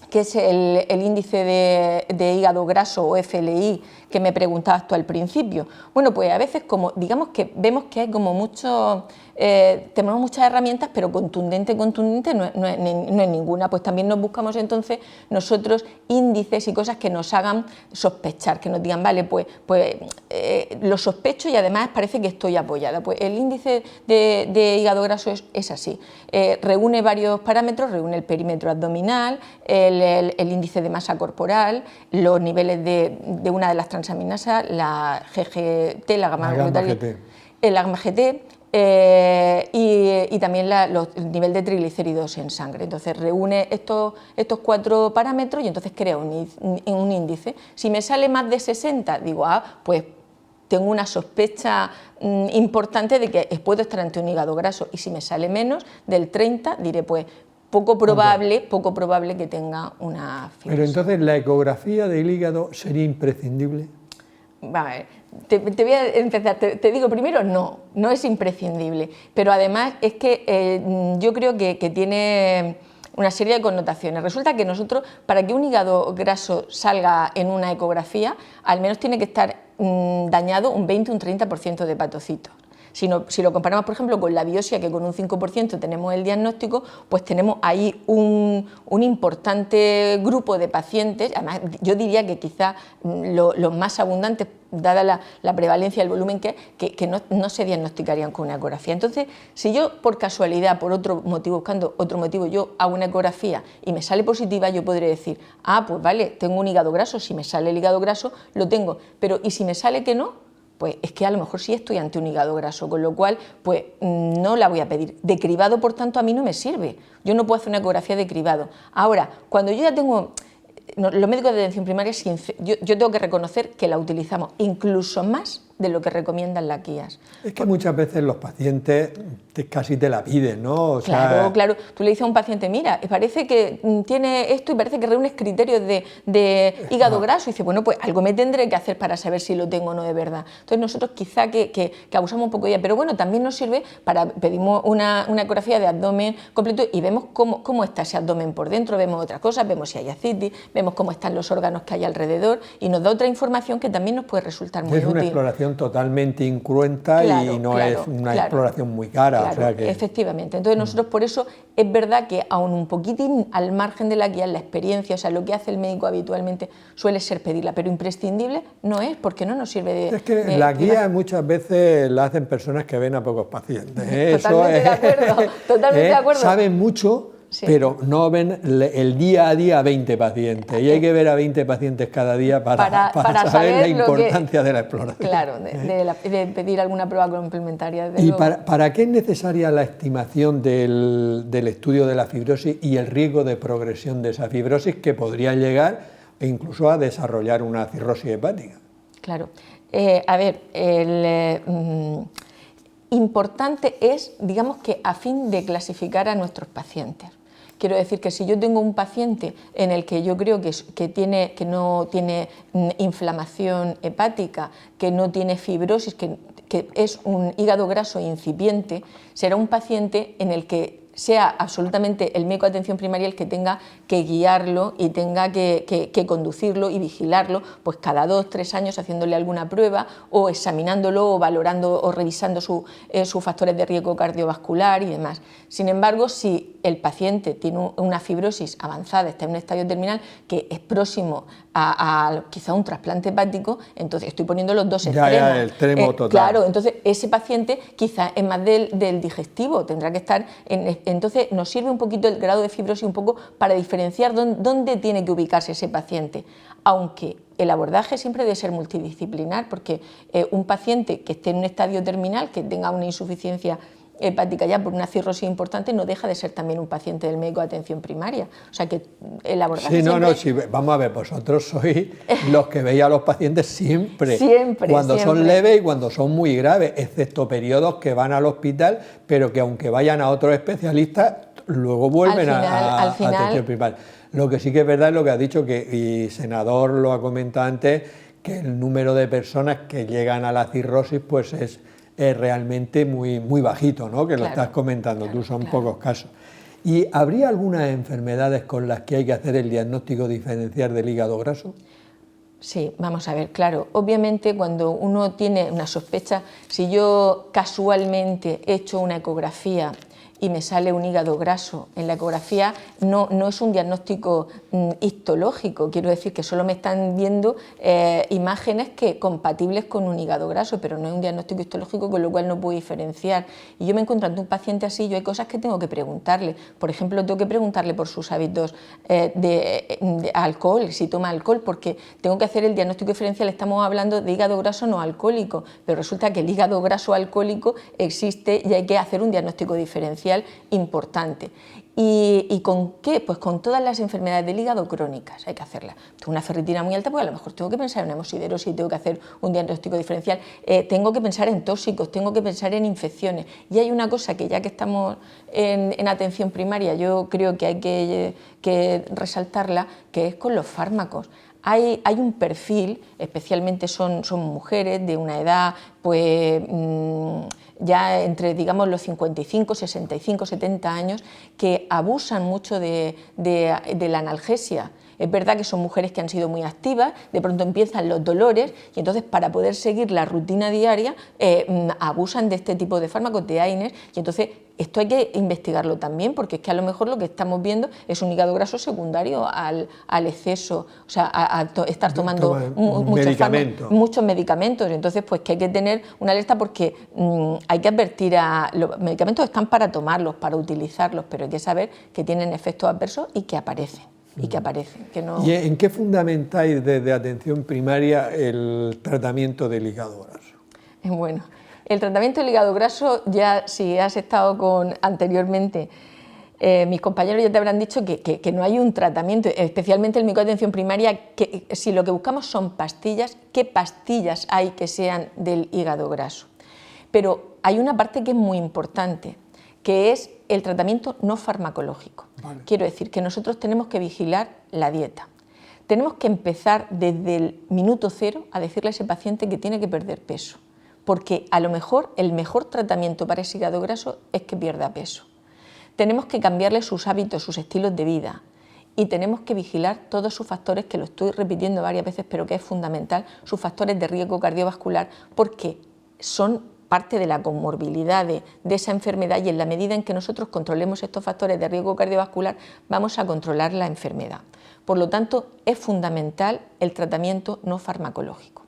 que es el índice de hígado graso o FLI que me preguntabas tú al principio. Bueno, pues a veces digamos que vemos que hay como tenemos muchas herramientas, pero contundente no es ninguna. Pues también nos buscamos entonces nosotros índices y cosas que nos hagan sospechar, que nos digan, vale, pues lo sospecho y además parece que estoy apoyada. Pues el índice de hígado graso es así. Reúne varios parámetros, reúne el perímetro abdominal, el índice de masa corporal, los niveles de una de las transaminasas, la GGT, la gamma-glutatión, el gamma-GT, y también el nivel de triglicéridos en sangre. Entonces reúne estos 4 parámetros y entonces crea un índice. Si me sale más de 60, digo, pues tengo una sospecha importante de que puedo estar ante un hígado graso, y si me sale menos del 30, diré, pues poco probable que tenga una fibrosis. Pero entonces, ¿la ecografía del hígado sería imprescindible? Vale, te voy a empezar, te digo primero, no es imprescindible, pero además es que yo creo que tiene una serie de connotaciones. Resulta que nosotros, para que un hígado graso salga en una ecografía, al menos tiene que estar dañado un 20 o un 30% de hepatocitos. Si lo comparamos, por ejemplo, con la biopsia, que con un 5% tenemos el diagnóstico, pues tenemos ahí un importante grupo de pacientes. Además, yo diría que quizá los más abundantes, dada la prevalencia del volumen que no se diagnosticarían con una ecografía. Entonces, si yo por casualidad, por otro motivo, buscando otro motivo, yo hago una ecografía y me sale positiva, yo podré decir, pues vale, tengo un hígado graso. Si me sale el hígado graso, lo tengo. Pero ¿y si me sale que no? Pues es que a lo mejor sí estoy ante un hígado graso, con lo cual pues no la voy a pedir. De cribado, por tanto, a mí no me sirve. Yo no puedo hacer una ecografía de cribado. Ahora, cuando yo ya tengo... Los médicos de atención primaria, yo tengo que reconocer que la utilizamos incluso más de lo que recomiendan las guías. Es que muchas veces los pacientes casi te la piden, ¿no? O sea, claro. Tú le dices a un paciente, mira, parece que tiene esto y parece que reúne criterios de hígado graso. Y dice, bueno, pues algo me tendré que hacer para saber si lo tengo o no de verdad. Entonces nosotros quizá que abusamos un poco de ella, pero bueno, también nos sirve pedimos una ecografía de abdomen completo y vemos cómo está ese abdomen por dentro, vemos otras cosas, vemos si hay ascitis, vemos cómo están los órganos que hay alrededor y nos da otra información que también nos puede resultar muy útil. Es una exploración totalmente incruenta y no es una exploración muy cara. Claro, o sea que... efectivamente. Entonces nosotros por eso es verdad que aún un poquitín al margen de la guía, la experiencia, o sea, lo que hace el médico habitualmente suele ser pedirla, pero imprescindible no es, porque no nos sirve de... Es que la guía muchas veces la hacen personas que ven a pocos pacientes. Totalmente de acuerdo, totalmente de acuerdo. Saben mucho... Sí. Pero no ven el día a día a 20 pacientes y hay que ver a 20 pacientes cada día para saber la importancia de la exploración. Claro, de pedir alguna prueba complementaria. ¿Y para qué es necesaria la estimación del estudio de la fibrosis y el riesgo de progresión de esa fibrosis que podría llegar incluso a desarrollar una cirrosis hepática? Claro. A ver, importante es, digamos que a fin de clasificar a nuestros pacientes. Quiero decir que si yo tengo un paciente en el que yo creo que no tiene inflamación hepática, que no tiene fibrosis, que es un hígado graso incipiente, será un paciente en el que sea absolutamente el médico de atención primaria el que tenga que guiarlo y tenga que conducirlo y vigilarlo, pues cada 2 o 3 años haciéndole alguna prueba o examinándolo o valorando o revisando sus factores de riesgo cardiovascular y demás. Sin embargo, si el paciente tiene una fibrosis avanzada, está en un estadio terminal que es próximo a quizá un trasplante hepático, entonces estoy poniendo los dos extremos. Ya, el extremo total. Claro, entonces ese paciente quizá es más del digestivo, tendrá que estar entonces nos sirve un poquito el grado de fibrosis un poco para diferenciar dónde tiene que ubicarse ese paciente, aunque el abordaje siempre debe ser multidisciplinar, porque un paciente que esté en un estadio terminal, que tenga una insuficiencia hepática ya por una cirrosis importante, no deja de ser también un paciente del médico de atención primaria. O sea que el abordaje sí, siempre... sí, vamos a ver, vosotros sois los que veis a los pacientes siempre, cuando siempre. son leves y cuando son muy graves, excepto periodos que van al hospital, pero que aunque vayan a otros especialistas, luego vuelven a atención primaria. Lo que sí que es verdad es lo que ha dicho, y senador lo ha comentado antes, que el número de personas que llegan a la cirrosis pues es realmente muy bajito, ¿no? Que lo estás comentando, tú son pocos casos. ¿Y habría algunas enfermedades con las que hay que hacer el diagnóstico diferencial del hígado graso? Sí, vamos a ver, claro, obviamente cuando uno tiene una sospecha, si yo casualmente he hecho una ecografía y me sale un hígado graso en la ecografía, no es un diagnóstico histológico, quiero decir que solo me están viendo imágenes compatibles con un hígado graso, pero no es un diagnóstico histológico, con lo cual no puedo diferenciar. Y yo me encuentro ante un paciente así, yo hay cosas que tengo que preguntarle. Por ejemplo, tengo que preguntarle por sus hábitos de alcohol, si toma alcohol, porque tengo que hacer el diagnóstico diferencial. Estamos hablando de hígado graso no alcohólico, pero resulta que el hígado graso alcohólico existe y hay que hacer un diagnóstico diferencial importante. ¿Y con qué? Pues con todas las enfermedades del hígado crónicas hay que hacerlas. Tengo una ferritina muy alta, pues a lo mejor tengo que pensar en una hemosiderosis, tengo que hacer un diagnóstico diferencial, tengo que pensar en tóxicos, tengo que pensar en infecciones. Y hay una cosa que ya que estamos en atención primaria, yo creo que hay que resaltarla, que es con los fármacos. Hay un perfil, especialmente son mujeres de una edad, pues ya entre, digamos, los 55, 65, 70 años, que abusan mucho de la analgesia. Es verdad que son mujeres que han sido muy activas, de pronto empiezan los dolores y entonces para poder seguir la rutina diaria abusan de este tipo de fármacos, de AINES, y entonces esto hay que investigarlo también, porque es que a lo mejor lo que estamos viendo es un hígado graso secundario al exceso, o sea, a estar tomando muchos medicamentos, y entonces pues que hay que tener una alerta porque hay que advertir los medicamentos están para tomarlos, para utilizarlos, pero hay que saber que tienen efectos adversos y que aparecen. Que no... ¿Y en qué fundamentáis desde atención primaria el tratamiento del hígado graso? Bueno, el tratamiento del hígado graso, ya si has estado anteriormente, mis compañeros ya te habrán dicho que no hay un tratamiento, especialmente el médico de atención primaria, que si lo que buscamos son pastillas, ¿qué pastillas hay que sean del hígado graso? Pero hay una parte que es muy importante, que es el tratamiento no farmacológico. Vale. Quiero decir que nosotros tenemos que vigilar la dieta. Tenemos que empezar desde el minuto cero a decirle a ese paciente que tiene que perder peso, porque a lo mejor el mejor tratamiento para ese hígado graso es que pierda peso. Tenemos que cambiarle sus hábitos, sus estilos de vida, y tenemos que vigilar todos sus factores, que lo estoy repitiendo varias veces, pero que es fundamental, sus factores de riesgo cardiovascular, porque son parte de la comorbilidad de esa enfermedad, y en la medida en que nosotros controlemos estos factores de riesgo cardiovascular vamos a controlar la enfermedad. Por lo tanto, es fundamental el tratamiento no farmacológico.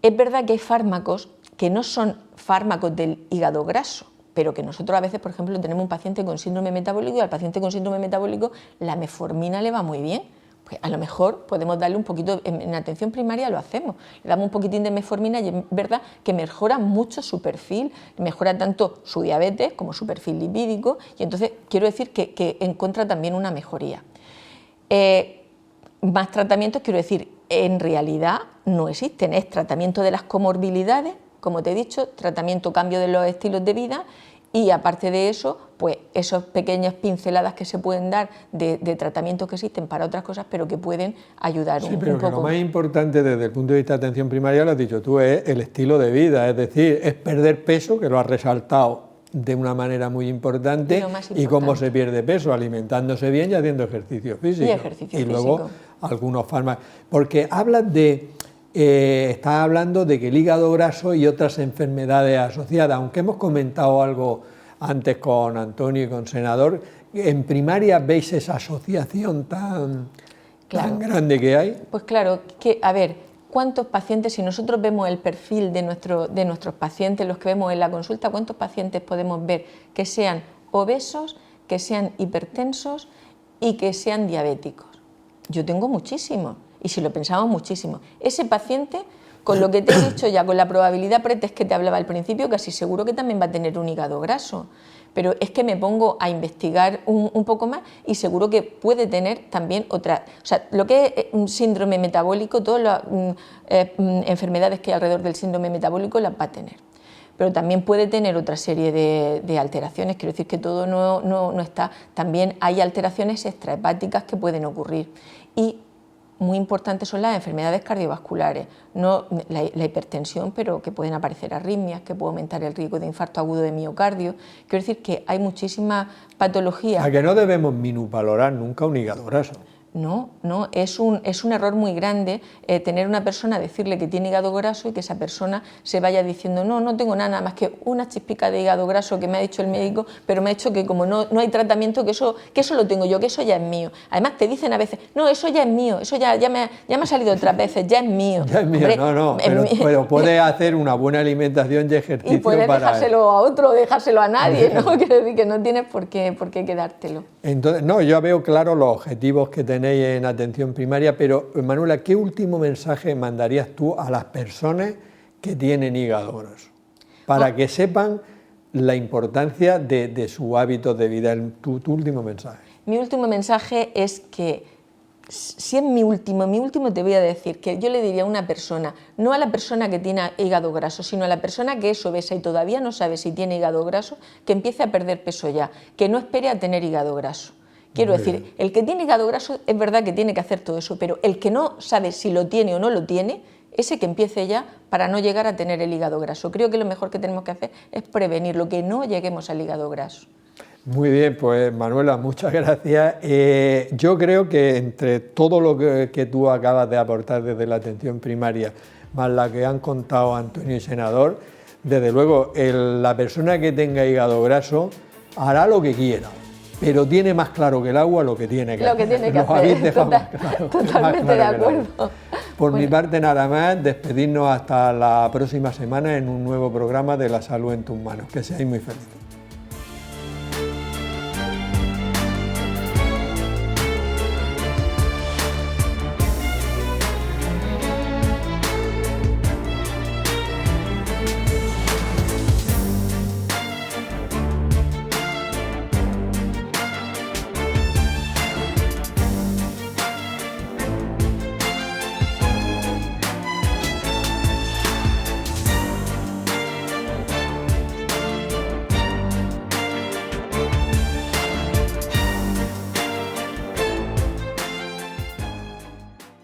Es verdad que hay fármacos que no son fármacos del hígado graso, pero que nosotros a veces, por ejemplo, tenemos un paciente con síndrome metabólico y al paciente con síndrome metabólico la metformina le va muy bien. Pues a lo mejor podemos darle un poquito, en atención primaria lo hacemos, le damos un poquitín de metformina y es verdad que mejora mucho su perfil, mejora tanto su diabetes como su perfil lipídico, y entonces quiero decir que encuentra también una mejoría. Más tratamientos, quiero decir, en realidad no existen, es tratamiento de las comorbilidades, como te he dicho, tratamiento, cambio de los estilos de vida, y aparte de eso, pues esas pequeñas pinceladas que se pueden dar de tratamientos que existen para otras cosas, pero que pueden ayudar un pero poco. Lo más importante desde el punto de vista de atención primaria, lo has dicho tú, es el estilo de vida, es decir, es perder peso, que lo has resaltado de una manera muy importante, y cómo se pierde peso, alimentándose bien y haciendo ejercicio físico. Y luego algunos fármacos. Porque hablas estás hablando de que el hígado graso y otras enfermedades asociadas, aunque hemos comentado algo antes con Antonio y con Senador, ¿en primaria veis esa asociación tan grande que hay? Pues claro, a ver, ¿cuántos pacientes, si nosotros vemos el perfil de nuestros pacientes, los que vemos en la consulta, cuántos pacientes podemos ver que sean obesos, que sean hipertensos y que sean diabéticos? Yo tengo muchísimos. Y si lo pensamos muchísimo, ese paciente Con lo que te he dicho ya, con la probabilidad pretest que te hablaba al principio, casi seguro que también va a tener un hígado graso. Pero es que me pongo a investigar un poco más y seguro que puede tener también otra... O sea, lo que es un síndrome metabólico, todas las enfermedades que hay alrededor del síndrome metabólico las va a tener. Pero también puede tener otra serie de alteraciones, quiero decir que todo no está... También hay alteraciones extrahepáticas que pueden ocurrir. Y muy importantes son las enfermedades cardiovasculares, no la hipertensión, pero que pueden aparecer arritmias, que puede aumentar el riesgo de infarto agudo de miocardio. Quiero decir que hay muchísimas patologías. A que no debemos minusvalorar nunca un hígado graso. No, es un error muy grande tener una persona, decirle que tiene hígado graso y que esa persona se vaya diciendo no tengo nada más que una chispica de hígado graso que me ha dicho el médico, pero me ha dicho que como no hay tratamiento, que eso lo tengo yo, que eso ya es mío. Además te dicen a veces, no, eso ya es mío, eso ya me ha salido otras veces, ya es mío. Ya es mío, hombre, pero puedes hacer una buena alimentación y ejercicio. Y puedes dejárselo a otro, dejárselo a nadie, ¿no? Quiero decir que no tienes por qué quedártelo. Entonces, no, yo veo claro los objetivos que tenéis en atención primaria, pero Manuela, ¿qué último mensaje mandarías tú a las personas que tienen hígado graso? Para que sepan la importancia de su hábito de vida, tu último mensaje. Mi último mensaje es que, si es mi último te voy a decir que yo le diría a una persona, no a la persona que tiene hígado graso, sino a la persona que es obesa y todavía no sabe si tiene hígado graso, que empiece a perder peso ya, que no espere a tener hígado graso. Quiero decir, el que tiene hígado graso es verdad que tiene que hacer todo eso, pero el que no sabe si lo tiene o no lo tiene, ese que empiece ya para no llegar a tener el hígado graso. Creo que lo mejor que tenemos que hacer es prevenirlo, que no lleguemos al hígado graso. Muy bien, pues Manuela, muchas gracias. Yo creo que entre todo lo que tú acabas de aportar desde la atención primaria, más la que han contado Antonio y Senador, desde luego la persona que tenga hígado graso hará lo que quiera, pero tiene más claro que el agua lo que tiene que hacer. Totalmente de acuerdo. Por mi parte nada más, despedirnos hasta la próxima semana en un nuevo programa de La Salud en tus manos. Que seáis muy felices.